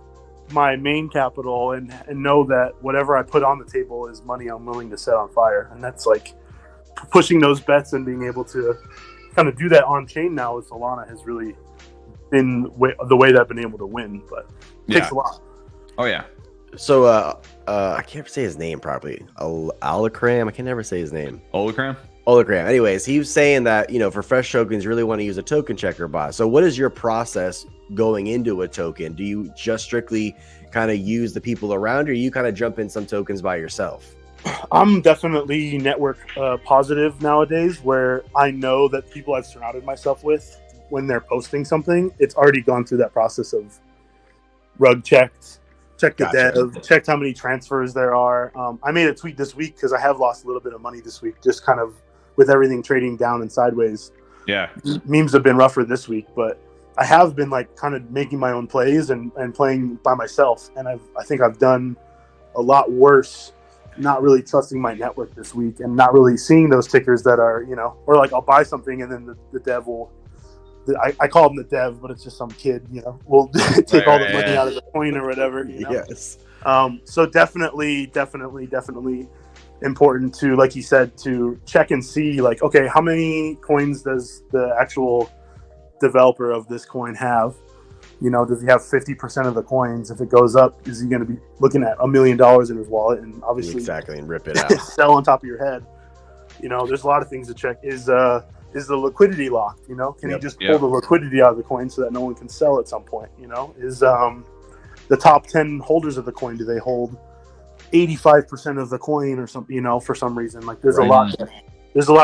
my main capital and know that whatever I put on the table is money I'm willing to set on fire. And that's like pushing those bets and being able to kind of do that on chain now with Solana has really been the way that I've been able to win, but it takes a lot. Oh yeah. So I can't say his name properly. Alakram, I can never say his name. Holocram? Anyways, he was saying that, you know, for fresh tokens, you really want to use a token checker bot. So what is your process going into a token? Do you just strictly kind of use the people around, or you kind of jump in some tokens by yourself? I'm definitely network positive nowadays, where I know that people I've surrounded myself with, when they're posting something, it's already gone through that process of rug checked, checked the dev, checked how many transfers there are. I made a tweet this week because I have lost a little bit of money this week, just kind of with everything trading down and sideways. Yeah. Memes have been rougher this week, but I have been like kind of making my own plays and playing by myself. And I think I've done a lot worse not really trusting my network this week and not really seeing those tickers that are, you know, or like I'll buy something and then the dev will, I call him the dev, but it's just some kid, you know, will take all the money out of the coin or whatever. You know? Yes. So definitely important to, like you said, to check and see like, okay, how many coins does the actual developer of this coin have? You know, does he have 50% of the coins? If it goes up, is he going to be looking at $1 million in his wallet and obviously and rip it out, sell on top of your head? You know, there's a lot of things to check. Is the liquidity locked? You know, can he just pull the liquidity out of the coin so that no one can sell at some point? You know, is the top 10 holders of the coin, do they hold 85% of the coin or something? You know, for some reason, like there's a lot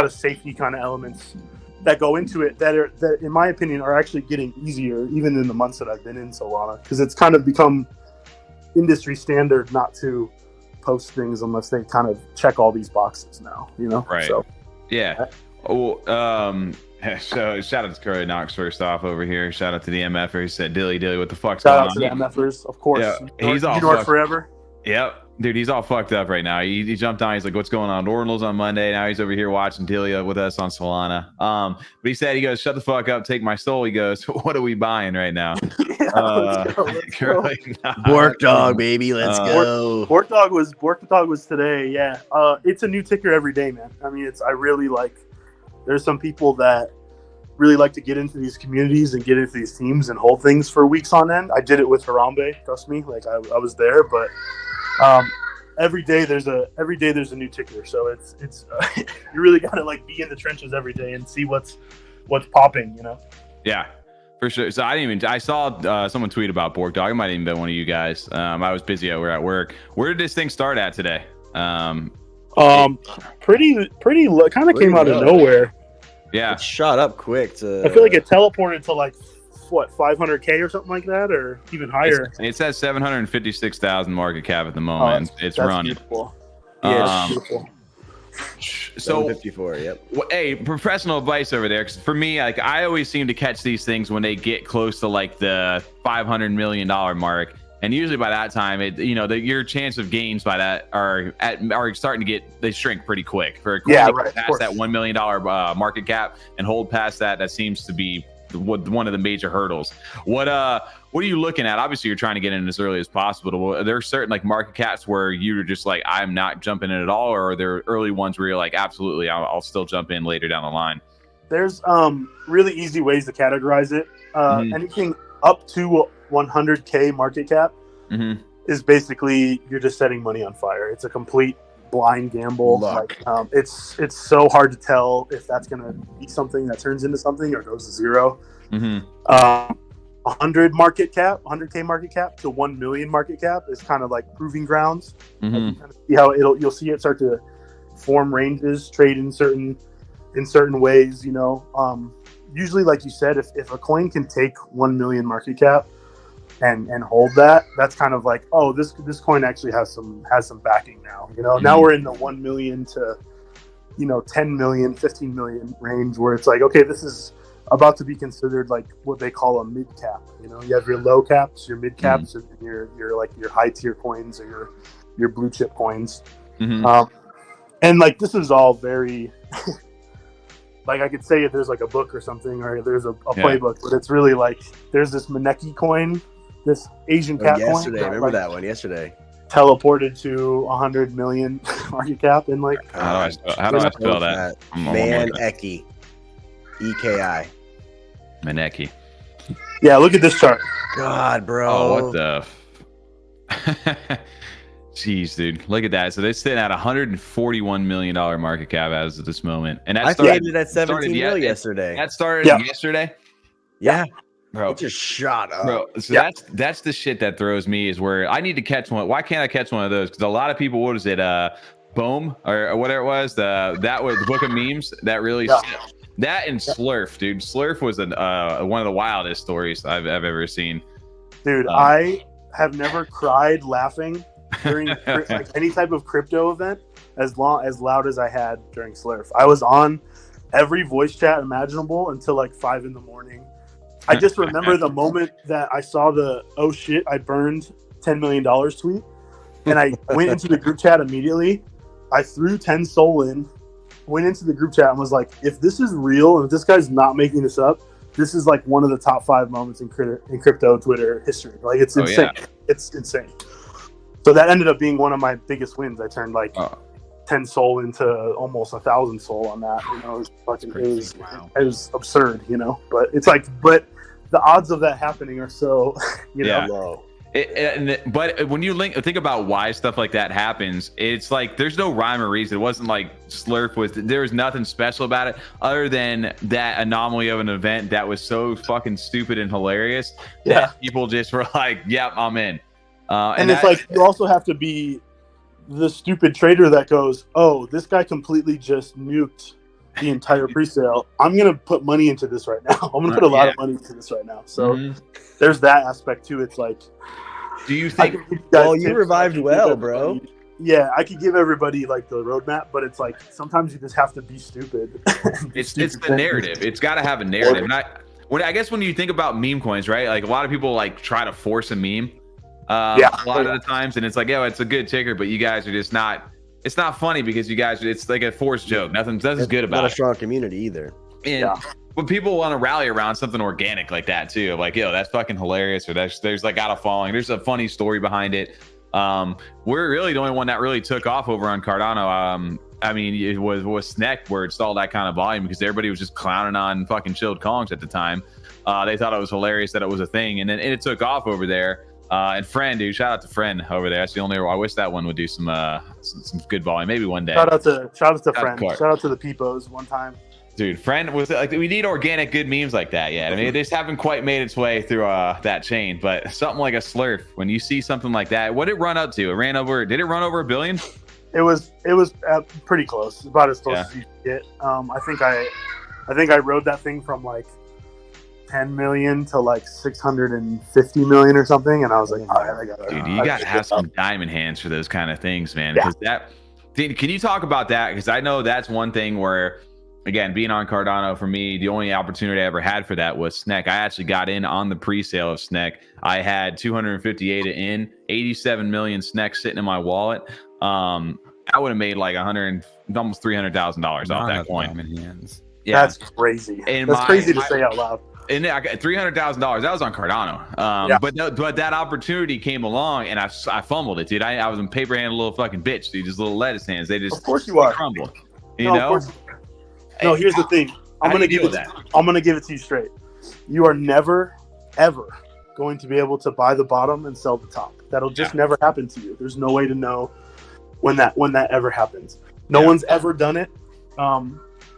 of safety kind of elements that go into it that in my opinion are actually getting easier even in the months that I've been in Solana, because it's kind of become industry standard not to post things unless they kind of check all these boxes now, you know? Right. So, yeah. So shout out to Curry Knox first off over here. Shout out to the MFer. He said, Dilly, what the fuck's going on? Shout out to the MFers, of course. Yeah, he's all fucked forever. Yep. Dude, he's all fucked up right now. He jumped on. He's like, what's going on? Ordinals on Monday. Now he's over here watching Dilly with us on Solana. But he said, he goes, shut the fuck up, take my soul. He goes, what are we buying right now? Let's go. Bork Dog, baby, let's go. Bork Dog was today. Yeah. It's a new ticker every day, man. I mean, I really like, there's some people that really like to get into these communities and get into these teams and hold things for weeks on end. I did it with Harambe, trust me. Like I was there, but every day there's a new ticker, so it's you really gotta like be in the trenches every day and see what's popping, you know. Yeah, for sure. So I saw someone tweet about Bork Dog. It might even been one of you guys. I was busy at work. Where did this thing start at today? Pretty kind of came out of nowhere. Yeah, it shot up quick. I feel like it teleported to like what, 500K or something like that, or even higher. It says 756,000 market cap at the moment. It's running. Beautiful. Yeah, it's beautiful. So 54. Yep. Hey, professional advice over there. Cause for me, like I always seem to catch these things when they get close to like the $500 million mark, and usually by that time, your chance of gains by that are starting to they shrink pretty quick. For a coin to get past that $1 million market cap and hold past that seems to be one of the major hurdles. What are you looking at? Obviously you're trying to get in as early as possible. Are there certain like market caps where you're just like, I'm not jumping in at all, or are there early ones where you're like, absolutely, I'll still jump in later down the line? There's really easy ways to categorize it. Anything up to 100K market cap is basically you're just setting money on fire. It's a complete blind gamble. Like it's so hard to tell if that's gonna be something that turns into something or goes to zero. 100K market cap to 1 million market cap is kind of like proving grounds. You kind of see how you'll see it start to form ranges, trade in certain ways, you know. Usually, like you said, if a coin can take 1 million market cap and hold that's kind of like, oh, this coin actually has some backing now, you know. Now we're in the 1 million to 10 million, 15 million range, where it's like, okay, this is about to be considered like what they call a mid cap. You have your low caps, your mid caps, and your like your high tier coins or your blue chip coins. And like this is all very like I could say if there's like a book or something, or there's a playbook, but it's really like there's this Maneki coin, this Asian cat coin. I remember that one yesterday. Teleported to 100 million market cap in like. How do I spell that? Maneki. EKI. Maneki. Yeah, look at this chart. God, bro. Oh, what the? Jeez, dude, look at that. So they're sitting at $141 million market cap as of this moment, and I started at 17 million yesterday. That started yesterday. Yeah, bro, it just shot up, bro. So that's the shit that throws me is where I need to catch one. Why can't I catch one of those? Because a lot of people, what is it, Boom or whatever it was, that was the book of memes that really. That and Slurf, dude. Slurf was one of the wildest stories I've ever seen. Dude, I have never cried laughing during like any type of crypto event as loud as I had during Slurf. I was on every voice chat imaginable until like 5 a.m. I just remember the moment that I saw the "oh shit, I burned $10 million" tweet, and I went into the group chat immediately. I threw 10 Sol in. Went into the group chat and was like, if this is real and if this guy's not making this up, this is like one of the top 5 moments in crypto Twitter history. Like it's insane. Yeah. It's insane. So that ended up being one of my biggest wins. I turned like 10 Sol into almost 1,000 Sol on that. It was fucking it was absurd, But it's like, but the odds of that happening are so low. But when you think about why stuff like that happens, it's like there's no rhyme or reason. It wasn't like Slurf there was nothing special about it other than that anomaly of an event that was so fucking stupid and hilarious that people just were like, "Yep, I'm in." And it's like you also have to be the stupid trader that goes, "Oh, this guy completely just nuked the entire pre-sale. I'm gonna put money into this right now. I'm gonna put a lot of money into this right now." So there's that aspect too. It's like, do you think? Well, you revived well, bro. Yeah, I could give everybody like the roadmap, but it's like sometimes you just have to be stupid. It's the narrative. It's got to have a narrative. And I guess when you think about meme coins, right? Like a lot of people like try to force a meme. A lot of the times, and it's like, it's a good ticker, but you guys are just not. It's not funny because you guys. It's like a forced joke. Nothing's good about it. Not a strong community either. And when people want to rally around something organic like that too, like that's fucking hilarious, or there's like got a following. There's a funny story behind it. We're really the only one that really took off over on Cardano. I mean, it was Sneck where it saw that kind of volume because everybody was just clowning on fucking chilled Kongs at the time. They thought it was hilarious that it was a thing, and then it took off over there. And Friend, dude, shout out to Friend over there. That's the only. I wish that one would do some good volume. Maybe one day. Shout out to Friend. Shout out to the Peepos one time. Dude, Friend was like, we need organic good memes like that. Yeah, I mean, they just haven't quite made its way through that chain. But something like a Slurf, when you see something like that, what did it run up to? Did it run over $1 billion? It was pretty close, about as close as you could get. I think I rode that thing from like 10 million to like 650 million or something, and I was like, all right, I got it. Dude, you got to have some diamond hands for those kind of things, man. Because can you talk about that? Because I know that's one thing where, again, being on Cardano, for me, the only opportunity I ever had for that was Sneck. I actually got in on the pre-sale of Sneck. I had 258 in, 87 million Sneck sitting in my wallet. I would have made like almost $300,000 off that coin. Yeah, that's crazy. That's crazy to say out loud. And I got $300,000. That was on Cardano. But that opportunity came along, and I fumbled it, dude. I was in paper hand, a little fucking bitch, dude. Just little lettuce hands. They just, of course you are, crumble. No, here's the thing. I'm gonna give it to you straight. You are never, ever going to be able to buy the bottom and sell the top. That'll just never happen to you. There's no way to know when that ever happens. No one's ever done it.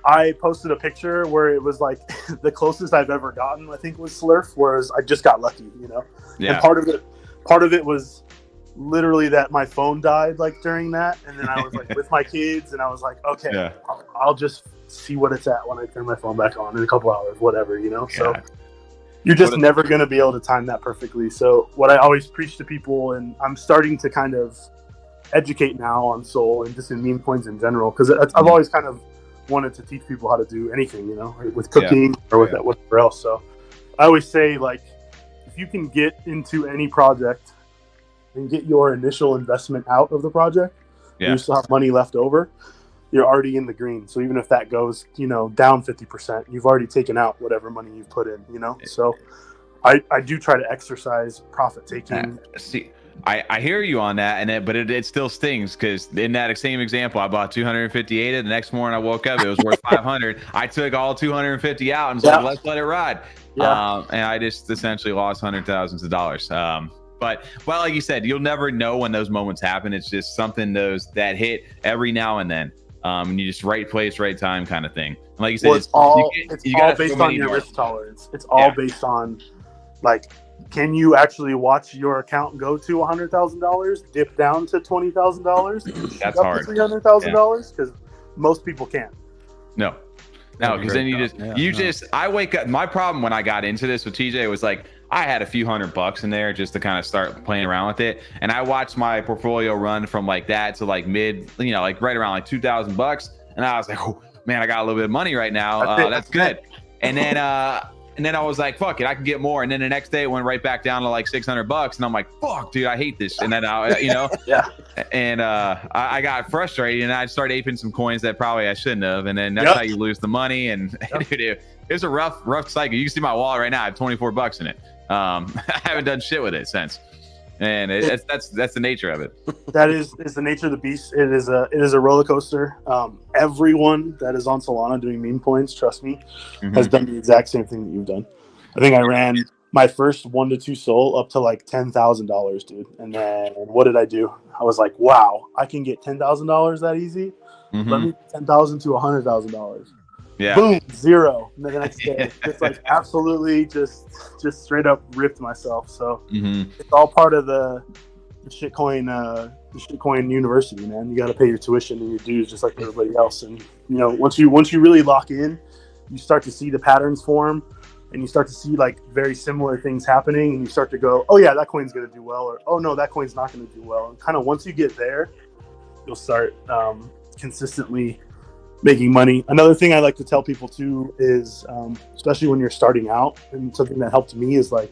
I posted a picture where it was like the closest I've ever gotten, I think, was Slurf, whereas I just got lucky, And part of it was literally that my phone died like during that, and then I was like with my kids, and I was like, okay, I'll just see what it's at when I turn my phone back on in a couple hours, whatever, So you're just never going to be able to time that perfectly. So what I always preach to people, and I'm starting to kind of educate now on Sol and just in meme coins in general, because I've always kind of wanted to teach people how to do anything, you know, with cooking or with whatever else. So I always say, like, if you can get into any project and get your initial investment out of the project, and you still have money left over, you're already in the green. So even if that goes, you know, down 50%, you've already taken out whatever money you've put in, you know? So I do try to exercise profit taking. See, I hear you on that, but it still stings, because in that same example, I bought 258. The next morning I woke up, it was worth 500. I took all 250 out and was like, let's let it ride. And I just essentially lost hundreds of thousands of dollars. But well, like you said, you'll never know when those moments happen. It's just something that hit every now and then. And you just right place, right time kind of thing. And like you said, it's all based on your risk tolerance. It's all based on, like, can you actually watch your account go to $100,000, dip down to $20,000, that's up hard. to $300,000? Because most people can't. No, because then I wake up. My problem when I got into this with TJ was, like, I had a few $100 in there just to kind of start playing around with it. And I watched my portfolio run from like that to like mid, you know, like right around like $2,000. And I was like, oh man, I got a little bit of money right now. That's good. And then I was like, fuck it, I can get more. And then the next day it went right back down to like $600. And I'm like, fuck, dude, I hate this. And then you know, And I got frustrated, and I started aping some coins that probably I shouldn't have. And then that's how you lose the money. And dude, it was a rough cycle. You can see my wallet right now. I have $24 in it. I haven't done shit with it since, and that's the nature of it. That is the nature of the beast. It is a roller coaster. Everyone that is on Solana doing meme coins, trust me, has done the exact same thing that you've done. I think I ran my first 1 to 2 SOL up to like $10,000, dude. And then what did I do? I was like, wow, I can get $10,000 that easy. Let me $10,000 to $100,000. Yeah. Boom, zero. And then the next day, just like absolutely just straight up ripped myself. So it's all part of the shitcoin university, man. You got to pay your tuition and your dues just like everybody else. And you know, once you really lock in, you start to see the patterns form, and you start to see like very similar things happening, and you start to go, oh yeah, that coin's going to do well, or oh no, that coin's not going to do well. And kind of once you get there, you'll start consistently making money. Another thing I like to tell people too is, especially when you're starting out, and something that helped me is like,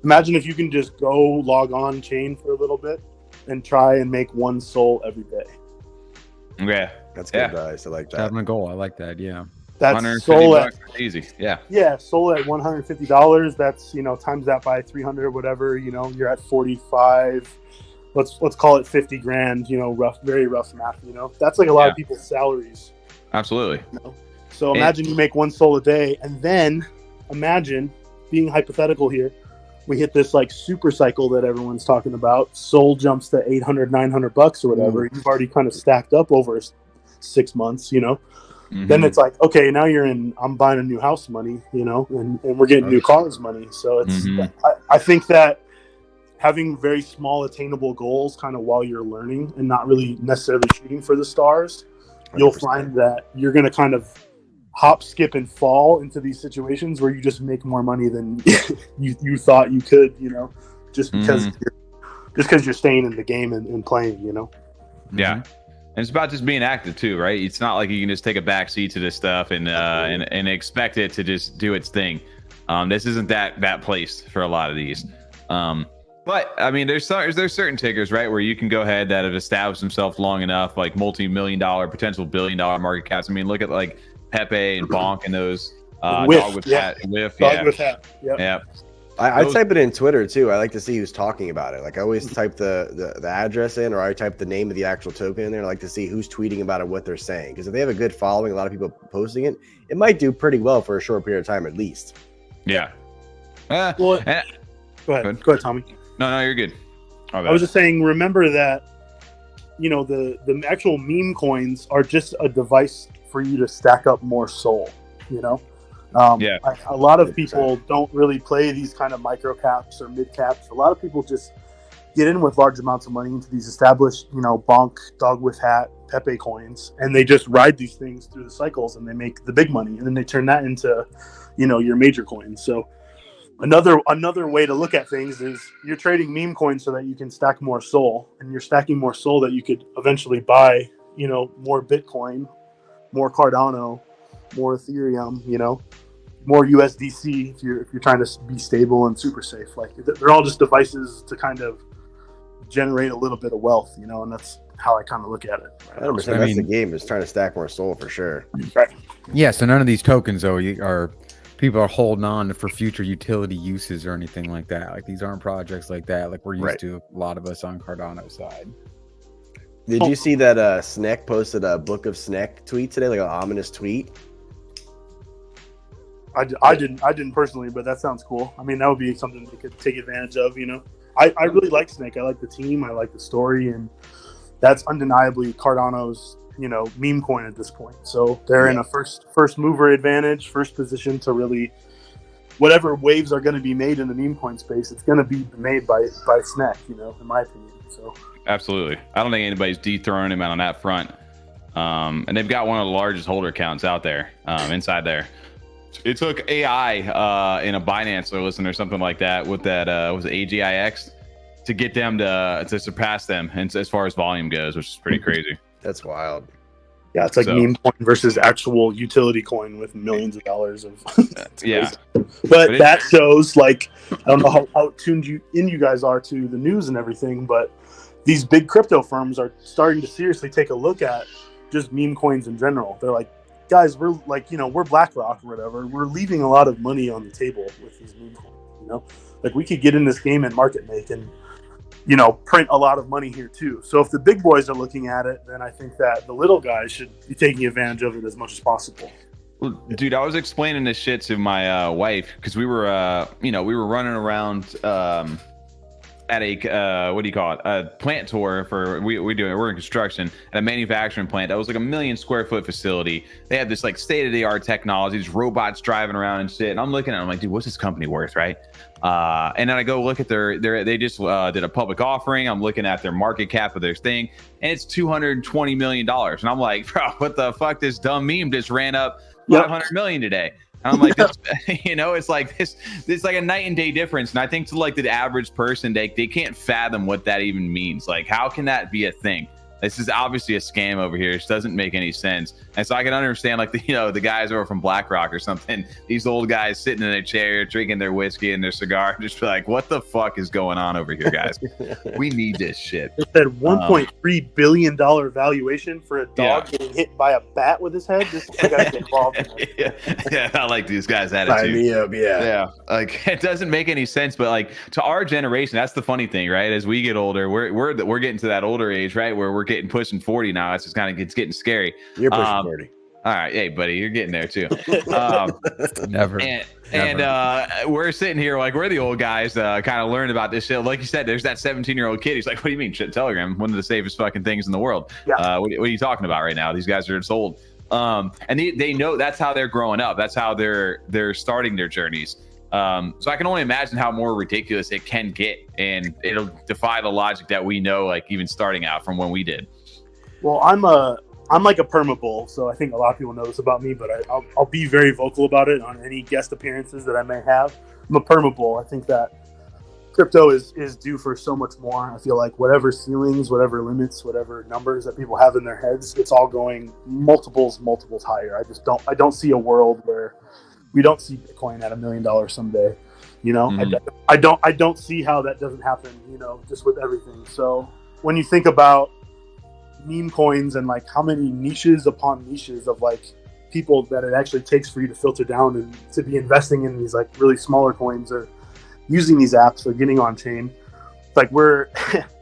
imagine if you can just go log on chain for a little bit and try and make 1 SOL every day. Yeah, that's good advice. I like that. Having a goal, I like that. Yeah, that's SOL at easy. Yeah, SOL at $150. That's, you know, times that by 300 or whatever. You know, you're at 45. Let's call it 50 grand. You know, very rough math. You know, that's like a lot of people's salaries. Absolutely. You know? So imagine you make 1 SOL a day, and then imagine, being hypothetical here, we hit this like super cycle that everyone's talking about. SOL jumps to $800, $900 or whatever. You've already kind of stacked up over 6 months, you know. Then it's like, okay, now I'm buying a new house money, you know, and we're getting new cars money. So it's I think that having very small attainable goals kind of while you're learning and not really necessarily shooting for the stars, 100%. You'll find that you're going to kind of hop, skip, and fall into these situations where you just make more money than you thought you could, you know, just because you're staying in the game and playing, you know. Yeah. And it's about just being active too, right? It's not like you can just take a back seat to this stuff and expect it to just do its thing. This isn't that place for a lot of these. But I mean, there's certain tickers, right, where you can go ahead that have established themselves long enough, like multi-million-dollar, potential billion-dollar market caps. I mean, look at like Pepe and Bonk and those Dog with Hat, Whiff, Dog with Hat. Yeah. I type it in Twitter too. I like to see who's talking about it. Like I always type the address in, or I type the name of the actual token in there. I like to see who's tweeting about it, what they're saying. Because if they have a good following, a lot of people posting it, it might do pretty well for a short period of time at least. Yeah. Go ahead, Tommy. No, you're good. I was just saying, remember that, you know, the actual meme coins are just a device for you to stack up more SOL, you know? A lot of people don't really play these kind of micro caps or mid caps. A lot of people just get in with large amounts of money into these established, you know, Bonk, Dog with Hat, Pepe coins, and they just ride these things through the cycles and they make the big money, and then they turn that into, you know, your major coins. So another way to look at things is you're trading meme coins so that you can stack more SOL, and you're stacking more SOL that you could eventually buy, you know, more Bitcoin more Cardano, more Ethereum, more USDC if you're trying to be stable and super safe. Like they're all just devices to kind of generate a little bit of wealth, and that's how I kind of look at it. 100%. That's the game, is trying to stack more SOL for sure. Right. Yeah. So none of these tokens though people are holding on for future utility uses or anything like that. Like these aren't projects like that. Like we're used to, a lot of us on Cardano side. Did you see that Sneck posted a Book of Sneck tweet today, like an ominous tweet? I didn't personally, but that sounds cool. I mean, that would be something they could take advantage of. I really like Snake. I like the team. I like the story, and that's undeniably Cardano's meme coin at this point. So they're in a first mover advantage, first position to really, whatever waves are going to be made in the meme coin space, it's going to be made by Snake. In my opinion. So absolutely, I don't think anybody's dethroning him on that front. And they've got one of the largest holder counts out there inside there. It took AI in a Binance listen or something like that with that was it AGIX to get them to surpass them, and as far as volume goes, which is pretty crazy. That's wild. Yeah, it's like meme coin versus actual utility coin with millions of dollars of. Yeah, but that shows, like, I don't know how tuned you guys are to the news and everything, but these big crypto firms are starting to seriously take a look at just meme coins in general. They're like, guys, we're like, we're BlackRock or whatever. We're leaving a lot of money on the table with these meme coins. Like we could get in this game and market make and print a lot of money here too. So if the big boys are looking at it, then I think that the little guys should be taking advantage of it as much as possible. Well, dude, I was explaining this shit to my wife because we were running around at a what do you call it, a plant tour for we're in construction at a manufacturing plant that was like 1 million square foot facility. They had this like state-of-the-art technology, these robots driving around and shit, and I'm looking at it, I'm like, dude, what's this company worth, right? And then I go look at they just did a public offering. I'm looking at their market cap of their thing, and it's $220 million, and I'm like, bro, what the fuck? This dumb meme just ran up 500 million today. And I'm like, this, it's like this like a night and day difference. And I think to like the average person, they can't fathom what that even means. Like, how can that be a thing? This is obviously a scam over here. It doesn't make any sense. And so I can understand like the guys over from BlackRock or something, these old guys sitting in their chair, drinking their whiskey and their cigar, just be like, what the fuck is going on over here, guys? We need this shit. It said $1.3 billion valuation for a dog getting hit by a bat with his head. This guy got involved in it. Yeah, I like these guys' attitude. Yeah, like it doesn't make any sense, but like to our generation, that's the funny thing, right? As we get older, we're getting to that older age, right, where we're pushing 40 now. It's just it's getting scary. You're pushing 40. All right, hey buddy, you're getting there too. Never. And we're sitting here like we're the old guys kind of learned about this shit. Like you said, there's that 17-year-old kid. He's like, what do you mean? Shit, Telegram, one of the safest fucking things in the world. Yeah. What are you talking about right now? These guys are sold. And they know that's how they're growing up. That's how they're starting their journeys. So I can only imagine how more ridiculous it can get, and it'll defy the logic that we know, like even starting out from when we did. Well, I'm like a perma bull, so I think a lot of people know this about me, but I'll be very vocal about it on any guest appearances that I may have. I'm a perma bull. I think that crypto is due for so much more. I feel like whatever ceilings, whatever limits, whatever numbers that people have in their heads, it's all going multiples higher. I don't see a world where we don't see Bitcoin at $1 million someday. I don't see how that doesn't happen, just with everything. So when you think about meme coins and like how many niches upon niches of like people that it actually takes for you to filter down and to be investing in these like really smaller coins or using these apps or getting on chain, like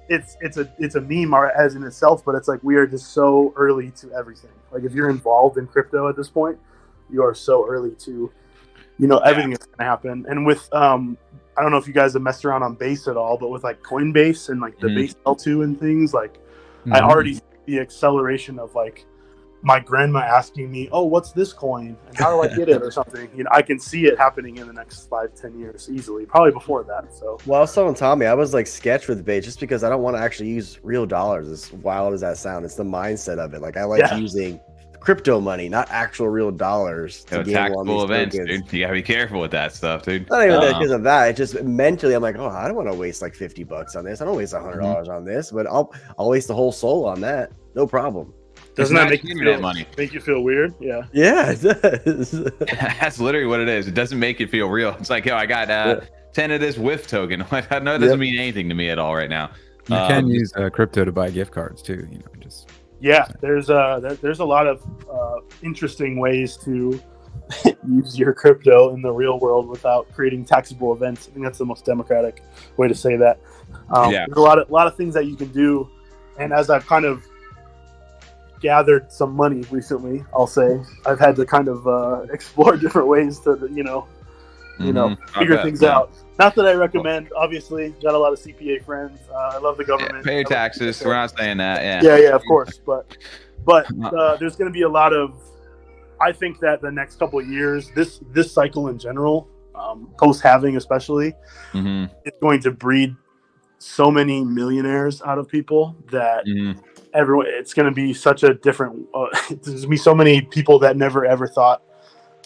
it's a meme as in itself, but it's like we are just so early to everything. Like if you're involved in crypto at this point, you are so early to everything that's going to happen. And with I don't know if you guys have messed around on Base at all, but with like Coinbase and like the Base L2 and things, like I already see the acceleration of like my grandma asking me, oh, what's this coin and how do I get it or something. I can see it happening in the next 5-10 years easily, probably before that. So well, I was telling Tommy, I was like sketch with Base just because I don't want to actually use real dollars, as wild as that sounds. It's the mindset of it. Like I like using crypto money, not actual real dollars. Taxable events, dude. You gotta be careful with that stuff, dude. Not even because of that. It's just mentally, I'm like, oh, I don't want to waste like $50 on this. I don't waste $100 on this, but I'll waste the whole soul on that. No problem. Doesn't that make you feel weird? Yeah. Yeah, it does. That's literally what it is. It doesn't make it feel real. It's like, yo, I got 10 of this whiff token. I know it doesn't mean anything to me at all right now. You can use crypto to buy gift cards too. There's a lot of interesting ways to use your crypto in the real world without creating taxable events. I think that's the most democratic way to say that. There's a lot of things that you can do, and as I've kind of gathered some money recently, I'll say I've had to kind of explore different ways to figure things out. Not that I recommend. Obviously, got a lot of CPA friends. I love the government. Pay your taxes. We're not saying that. Yeah, of course. But there's going to be a lot of. I think that the next couple of years, this cycle in general, post halving especially, it's going to breed so many millionaires out of people that everyone. It's going to be such a different. There's going to be so many people that never ever thought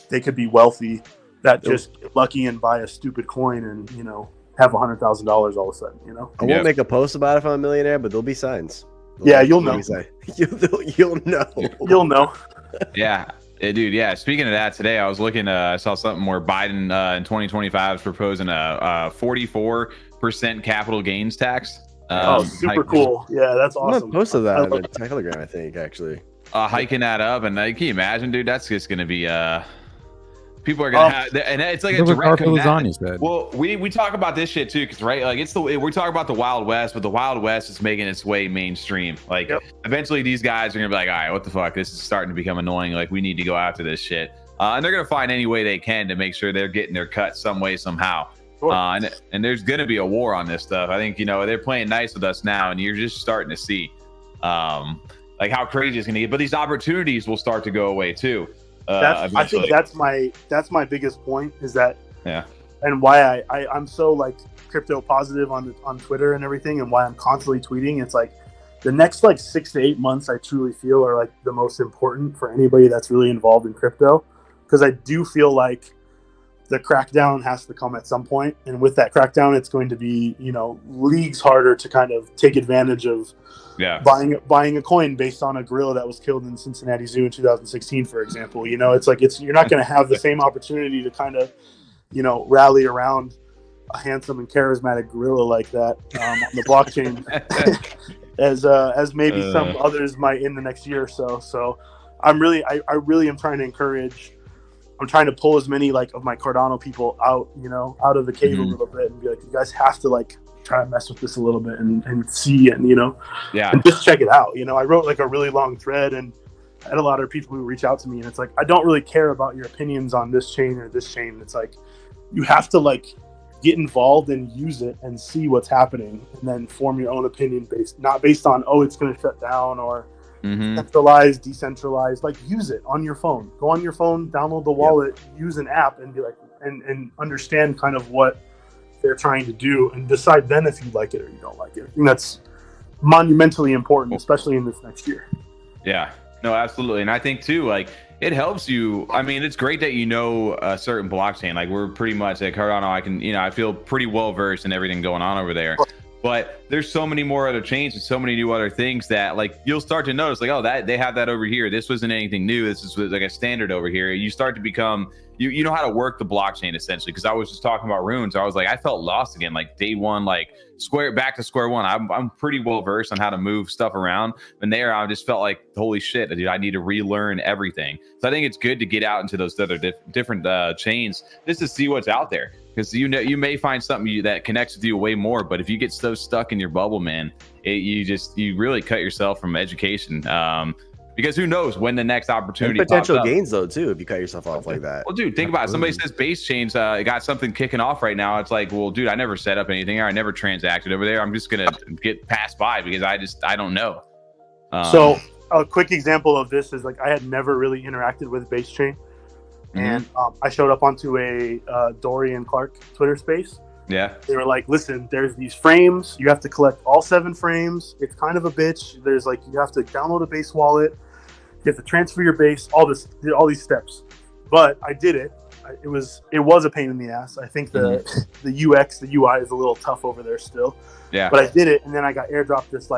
they could be wealthy. That just get lucky and buy a stupid coin and have $100,000 all of a sudden. I won't make a post about it if I'm a millionaire, but there'll be signs. You'll know. You'll know. You'll know. Yeah, dude. Yeah. Speaking of that, today I was looking. I saw something where Biden in 2025 is proposing a 44% capital gains tax. Super cool. Yeah, that's awesome. I'm gonna post that on the Telegram, I think, actually. Hiking that up, and can you imagine, dude? That's just gonna be people are gonna have, and it's like a direct lasagna. Well, we talk about this shit too, because like we talk about the Wild West, but the Wild West is making its way mainstream. Like eventually, these guys are gonna be like, all right, what the fuck? This is starting to become annoying. Like we need to go after this shit, and they're gonna find any way they can to make sure they're getting their cut some way somehow. Sure. And there's gonna be a war on this stuff. I think they're playing nice with us now, and you're just starting to see like how crazy it's gonna get. But these opportunities will start to go away too. I think that's my biggest point is that and why I'm so like crypto positive on Twitter and everything, and why I'm constantly tweeting. It's like the next 6 to 8 months I truly feel are like the most important for anybody that's really involved in crypto, because I do feel like the crackdown has to come at some point, and with that crackdown it's going to be leagues harder to kind of take advantage of buying a coin based on a gorilla that was killed in Cincinnati Zoo in 2016, for example. It's like you're not going to have the same opportunity to kind of rally around a handsome and charismatic gorilla like that on the blockchain as maybe some others might in the next year or so. So I really am trying to encourage. I'm trying to pull as many of my Cardano people out of the cave a little bit and be like, you guys have to try to mess with this a little bit and see and and just check it out. I wrote a really long thread and I had a lot of people who reach out to me, and it's like, I don't really care about your opinions on this chain or this chain. It's like you have to get involved and use it and see what's happening, and then form your own opinion not based on it's going to shut down or centralized, decentralized. Use it on your phone. Go on your phone, download the wallet, use an app, and be and understand kind of what they're trying to do, and decide then if you like it or you don't like it. I think that's monumentally important, especially in this next year. Yeah, no, absolutely. And I think too, it helps you. I mean, it's great that a certain blockchain. We're pretty much at Cardano. I feel pretty well versed in everything going on over there. But there's so many more other chains and so many new other things that you'll start to notice that they have that over here. This wasn't anything new. This is a standard over here. You start to become you know how to work the blockchain essentially. Because I was just talking about runes. I was I felt lost again. Day one, back to square one. I'm pretty well versed on how to move stuff around. And there I just felt holy shit, dude, I need to relearn everything. So I think it's good to get out into those other different chains just to see what's out there. Because you may find something that connects with you way more, but if you get so stuck in your bubble, man, you really cut yourself from education. Because who knows when the next opportunity and potential gains though too if you cut yourself off like that. Well, dude, think about it. Somebody says base chains got something kicking off right now. It's well, dude, I never set up anything. I never transacted over there. I'm just gonna get passed by because I don't know. So a quick example of this is I had never really interacted with base chain. And I showed up onto a Dory and Clark Twitter space. Yeah. They were like, listen, there's these frames. You have to collect all 7 frames. It's kind of a bitch. There's you have to download a base wallet. You have to transfer your base, all these steps. But I did it. It was a pain in the ass. I think the UX, the UI is a little tough over there still. Yeah. But I did it, and then I got airdropped this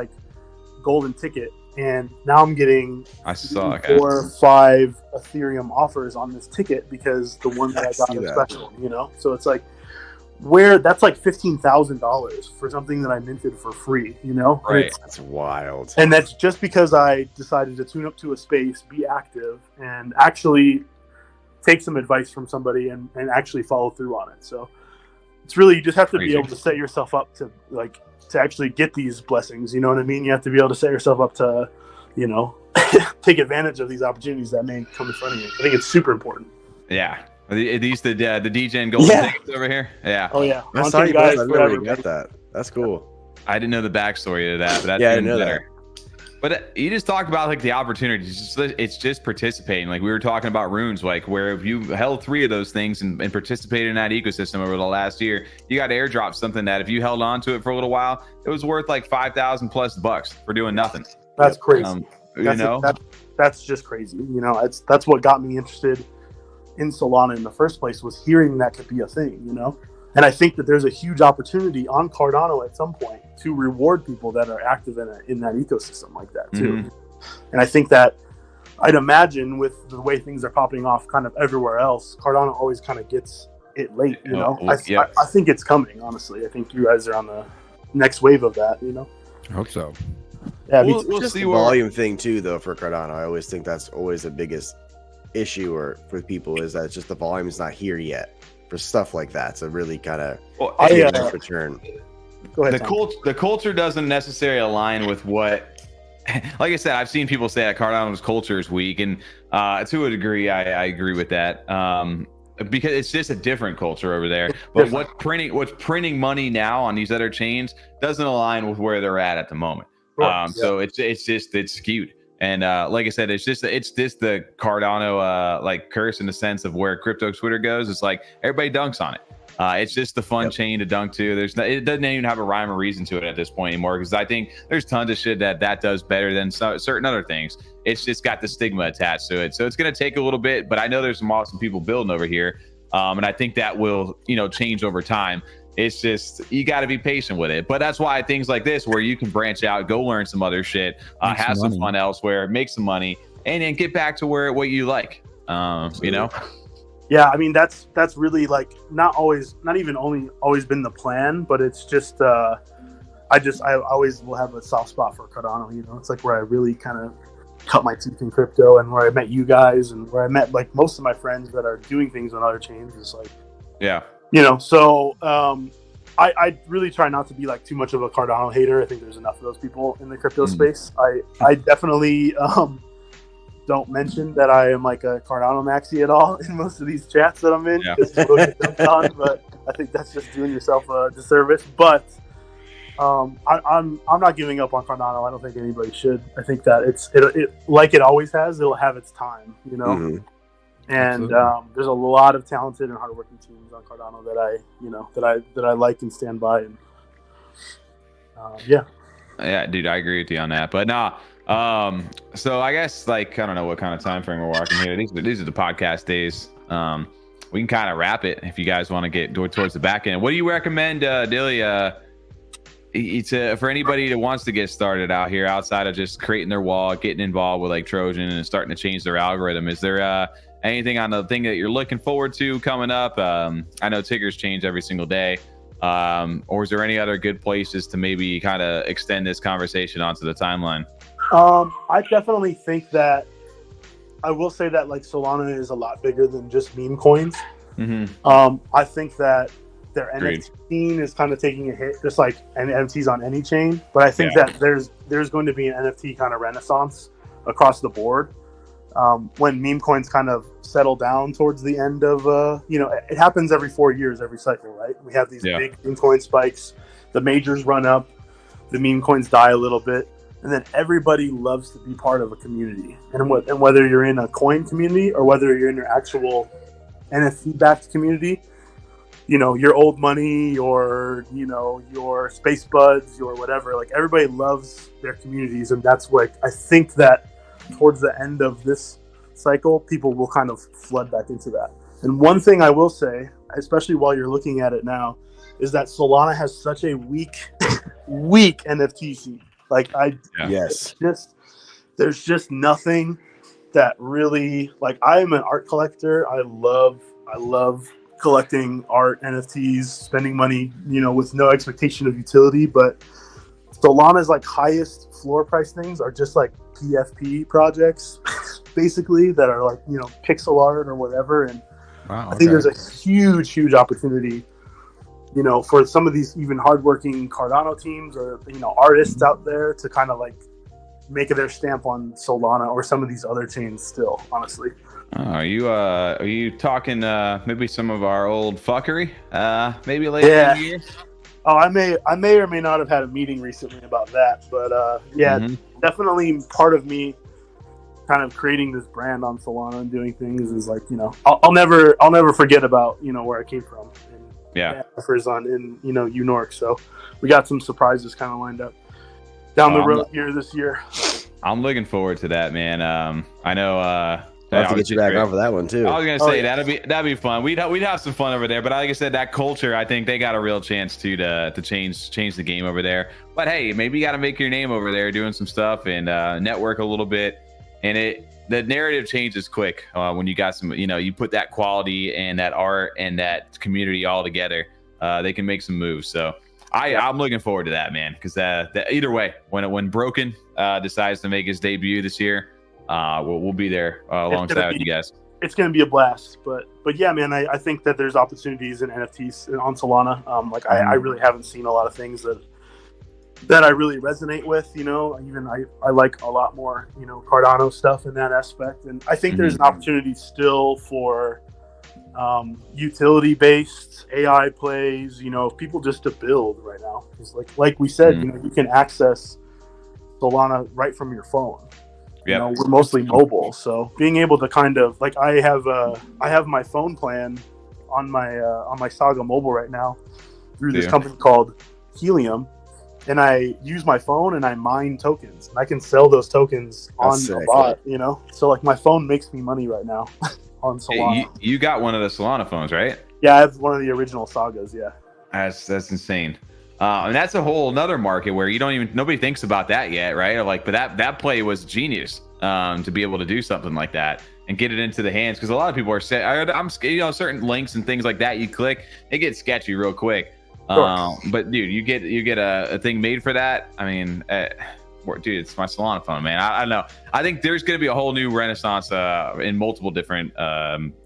golden ticket. and now I'm getting I saw 4 or 5 Ethereum offers on this ticket because the one that I got is special, you know? So it's like, where that's like $15,000 for something that I minted for free, you know? Right. That's wild. And that's just because I decided to tune up to a space, be active, and actually take some advice from somebody and actually follow through on it. So it's really, you just have to be able to set yourself up to actually get these blessings. You know what I mean? You have to be able to set yourself up to, you know, take advantage of these opportunities that may come in front of you. I think it's super important. Yeah. Are these the DGen golden tickets over here? Yeah. Oh yeah. That's how you guys never got that. That's cool. I didn't know the backstory to that, but that's even better. But you just talked about like the opportunities. It's just participating. Like we were talking about runes, like where if you held 3 of those things and participated in that ecosystem over the last year, you got airdrop something that if you held on to it for a little while, it was worth like $5,000+ for doing nothing. That's crazy. You know, that's just crazy. You know, that's what got me interested in Solana in the first place, was hearing that could be a thing, you know? And I think that there's a huge opportunity on Cardano at some point to reward people that are active in that ecosystem like that too. Mm-hmm. And I think that I'd imagine with the way things are popping off kind of everywhere else, Cardano always kind of gets it late, you know? I think it's coming, honestly. I think you guys are on the next wave of that, you know? I hope so. Yeah, we'll see. The volume thing too, though, for Cardano. I always think that's always the biggest issue or for people is that it's just the volume is not here yet for stuff like that. So really kind of return. Go ahead. The culture doesn't necessarily align with what, like I said, I've seen people say that Cardano's culture is weak, and to a degree, I agree with that. Because it's just a different culture over there. But what's printing money now on these other chains doesn't align with where they're at the moment. So it's skewed. And like I said, it's just the Cardano like curse in the sense of where crypto Twitter goes. It's like everybody dunks on it. It's just the fun chain to dunk to. It doesn't even have a rhyme or reason to it at this point anymore, because I think there's tons of shit that does better than certain other things. It's just got the stigma attached to it. So it's going to take a little bit, but I know there's some awesome people building over here. And I think that will, change over time. It's just, you got to be patient with it. But that's why things like this, where you can branch out, go learn some other shit, have some fun elsewhere, make some money, and then get back to what you like, Yeah, I mean, that's really like not even always been the plan, but it's just, I always will have a soft spot for Cardano, it's like where I really kind of cut my teeth in crypto, and where I met you guys, and where I met like most of my friends that are doing things on other chains. It's like, so I really try not to be like too much of a Cardano hater. I think there's enough of those people in the crypto space. I definitely don't mention that I am like a Cardano maxi at all in most of these chats that I'm in. But I think that's just doing yourself a disservice. But I'm not giving up on Cardano. I don't think anybody should. I think that it like it always has. It'll have its time, Mm-hmm. And there's a lot of talented and hardworking teams on Cardano that I like and stand by. And yeah, dude, I agree with you on that. But so I guess like I don't know what kind of time frame we're walking here. These are the podcast days. We can kind of wrap it if you guys want to get towards the back end. What do you recommend, Dilly? For anybody that wants to get started out here outside of just creating their wallet, getting involved with like Trojan and starting to change their algorithm, is there anything on the thing that you're looking forward to coming up? I know tickers change every single day. Or is there any other good places to maybe kind of extend this conversation onto the timeline? I definitely think that I will say that like Solana is a lot bigger than just meme coins. Mm-hmm. I think that their NFT scene is kind of taking a hit, just like NFTs on any chain. But I think that there's going to be an NFT kind of renaissance across the board when meme coins kind of settle down towards the end of it happens every 4 years, every cycle, right? We have these big meme coin spikes, the majors run up, the meme coins die a little bit, and then everybody loves to be part of a community. And whether you're in a coin community or whether you're in your actual NFT-backed community, your old money or, your space buds or whatever, like everybody loves their communities. And that's like, I think that towards the end of this cycle, people will kind of flood back into that. And one thing I will say, especially while you're looking at it now, is that Solana has such a weak NFT scene. Like there's just nothing that really, like, I am an art collector. I love collecting art, NFTs, spending money, with no expectation of utility. But Solana's like highest floor price things are just like PFP projects, basically, that are like, pixel art or whatever. And Wow, I think there's a huge opportunity, for some of these even hardworking Cardano teams or, artists out there to kind of like make their stamp on Solana or some of these other chains still, honestly. Are you talking maybe some of our old fuckery? Maybe later in the year? Oh, I may or may not have had a meeting recently about that, but definitely part of me kind of creating this brand on Solana and doing things is like, I'll never forget about, where I came from. And in UNorc. So we got some surprises kind of lined up down the road here this year. I'm looking forward to that, man. I know I'll have to get you back on for that one too. I was gonna say that'd be fun. We'd have some fun over there. But like I said, that culture, I think they got a real chance to change the game over there. But hey, maybe you got to make your name over there doing some stuff and network a little bit. And the narrative changes quick when you got some, you put that quality and that art and that community all together. They can make some moves. So I'm looking forward to that, man. Because either way, when Broken decides to make his debut this year, we'll be there alongside with you guys. It's going to be a blast. But yeah, man, I think that there's opportunities in NFTs on Solana. I really haven't seen a lot of things that I really resonate with. Even I like a lot more, Cardano stuff in that aspect. And I think there's an opportunity still for utility-based AI plays, people just to build right now. Because like we said, you can access Solana right from your phone. Yeah, we're mostly mobile, so being able to kind of like I have my phone plan on my Saga mobile right now through this company called Helium, and I use my phone and I mine tokens, and I can sell those tokens on the bot. So like my phone makes me money right now on Solana. Hey, you got one of the Solana phones, right? Yeah, I have one of the original Sagas. Yeah, that's insane. And that's a whole another market where nobody thinks about that yet, right? But that play was genius to be able to do something like that and get it into the hands, because a lot of people are certain links and things like that you click, it gets sketchy real quick. But dude, you get a thing made for that. I mean, dude, it's my Solana phone, man. I don't know. I think there's going to be a whole new renaissance in multiple different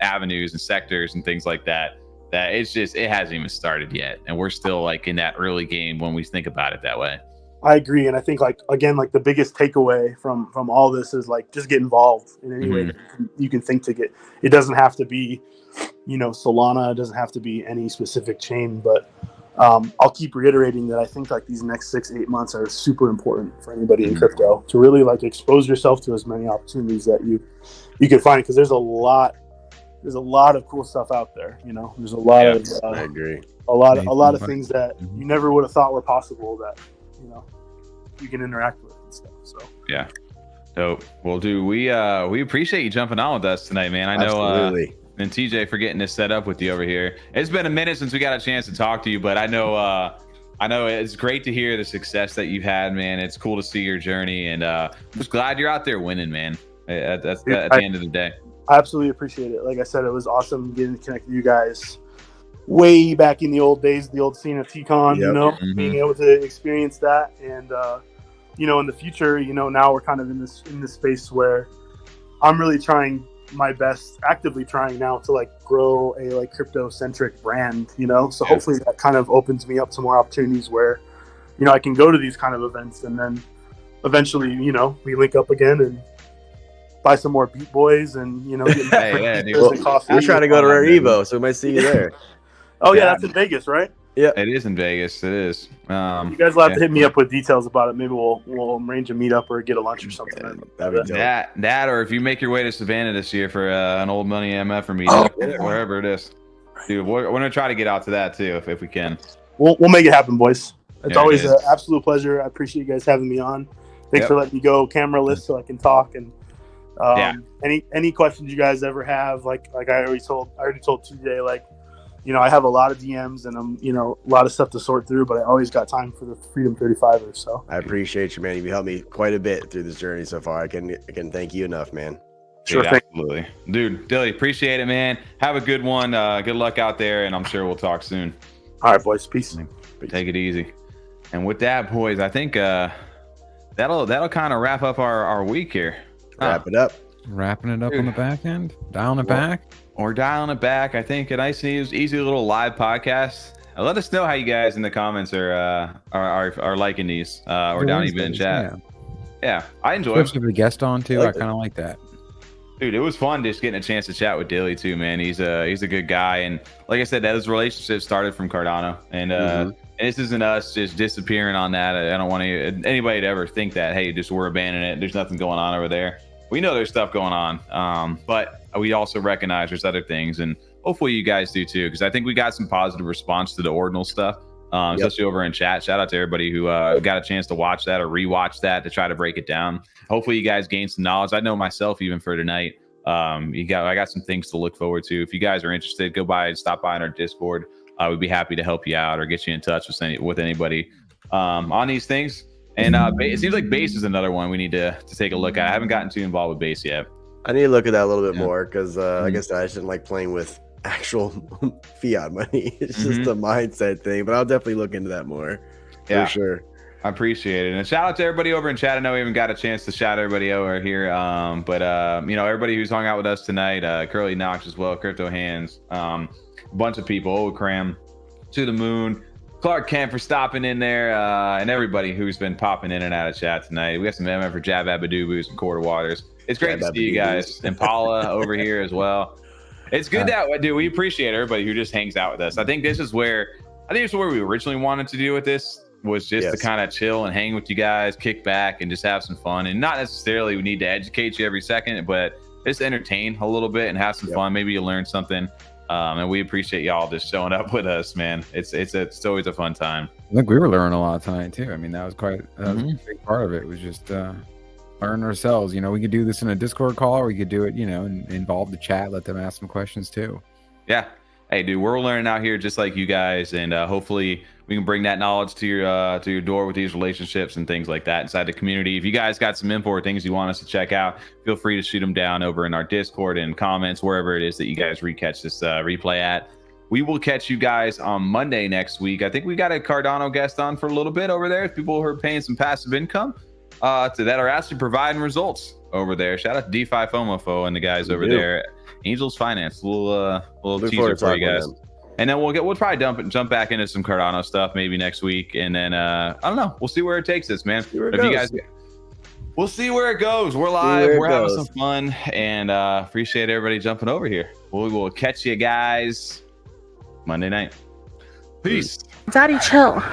avenues and sectors and things like that. That it hasn't even started yet, and we're still like in that early game when we think about it that way. I agree, and I think the biggest takeaway from all this is like just get involved in any way that you can think to get. It doesn't have to be, Solana. It doesn't have to be any specific chain, but I'll keep reiterating that I think like these next 6-8 months are super important for anybody in crypto to really like expose yourself to as many opportunities that you can find, because there's a lot of cool stuff out there. There's a lot of I agree. A lot of things that you never would have thought were possible that you can interact with and stuff. So yeah, dope. Well, dude, we appreciate you jumping on with us tonight, man. I know and TJ for getting this set up with you over here. It's been a minute since we got a chance to talk to you, but I know it's great to hear the success that you've had, man. It's cool to see your journey, and I'm just glad you're out there winning, man. That's at the end of the day. I absolutely appreciate it. Like I said, it was awesome getting to connect with you guys way back in the old days, the old scene of TCon, being able to experience that. And, in the future, now we're kind of in this space where I'm really trying my best, actively trying now to like grow a like crypto centric brand, so hopefully that kind of opens me up to more opportunities where, I can go to these kind of events, and then eventually, we link up again and buy some more Beat Boys and get coffee. I'm trying to go to Rare Evo, so we might see you there. That's in Vegas, right? Yeah, it is in Vegas. It is. You guys will have to hit me up with details about it. Maybe we'll arrange a meetup or get a lunch or something. That, or if you make your way to Savannah this year for an old money MF or meetup, wherever it is, dude, we're gonna try to get out to that too if we can. We'll make it happen, boys. It's always an absolute pleasure. I appreciate you guys having me on. Thanks for letting me go cameraless so I can talk. And any questions you guys ever have, like I already told TJ, like I have a lot of DMs and I'm, a lot of stuff to sort through, but I always got time for the Freedom 35ers. So I appreciate you, man. You've helped me quite a bit through this journey so far. I can thank you enough, man. Sure Dude, thing. absolutely. Dude, Dilly, appreciate it, man. Have a good one. Good luck out there, and I'm sure we'll talk soon. All right, boys. Peace. Take it easy. And with that, boys, I think that'll kind of wrap up our week here. Wrap it up. Wrapping it up Dude. on the back end, dialing it back. We're dialing it back. I think a nice, easy little live podcast. Let us know how you guys in the comments are liking these, or down even in chat. Yeah, I enjoy it. Especially with a guest on too. I kind of like that. Dude, it was fun just getting a chance to chat with Dilly too, man. He's a good guy, and like I said, those relationships started from Cardano, and and this isn't us just disappearing on that. I don't want anybody to ever think that, hey, just we're abandoning it. There's nothing going on over there. We know there's stuff going on, but we also recognize there's other things, and hopefully you guys do too, because I think we got some positive response to the ordinal stuff, especially over in chat. Shout out to everybody who got a chance to watch that or rewatch that to try to break it down. Hopefully you guys gained some knowledge. I know myself, even for tonight, I got some things to look forward to. If you guys are interested, go by and stop by in our Discord. We'd be happy to help you out or get you in touch with anybody on these things. And it seems like base is another one we need to take a look at. I haven't gotten too involved with base yet. I need to look at that a little bit more because like I said, I just didn't like playing with actual fiat money. It's just a mindset thing, but I'll definitely look into that more for sure. I appreciate it. And shout out to everybody over in chat. I know we haven't got a chance to shout everybody over here. But everybody who's hung out with us tonight, Curly Knox as well, Crypto Hands, a bunch of people, Old Cram, To the Moon, Clark Kent for stopping in there, and everybody who's been popping in and out of chat tonight. We got some MM for Jab Abadoobos and Quarter Waters. It's great to see you guys. And Paula over here as well. It's good dude, we appreciate everybody who just hangs out with us. I think this is where we originally wanted to do with this, was just to kind of chill and hang with you guys, kick back and just have some fun. And not necessarily we need to educate you every second, but just entertain a little bit and have some fun. Maybe you learn something. And we appreciate y'all just showing up with us, man. It's always a fun time. I think we were learning a lot tonight too. I mean, that was a big part of it. Was just learn ourselves. We could do this in a Discord call, or we could do it, and involve the chat, let them ask some questions too. Yeah. Hey, dude, we're learning out here just like you guys, and hopefully we can bring that knowledge to your door with these relationships and things like that inside the community. If you guys got some info or things you want us to check out, feel free to shoot them down over in our Discord and comments, wherever it is that you guys recatch this replay at. We will catch you guys on Monday next week. I think we got a Cardano guest on for a little bit over there. People who are paying some passive income that are actually providing results over there. Shout out to DeFi FOMOFO and the guys over there. Angels Finance, little teaser for you guys. And then we'll probably jump back into some Cardano stuff maybe next week. And then I don't know. We'll see where it takes us, man. We'll see where it goes. We're live. We're having some fun, and appreciate everybody jumping over here. We will catch you guys Monday night. Peace. Daddy, chill.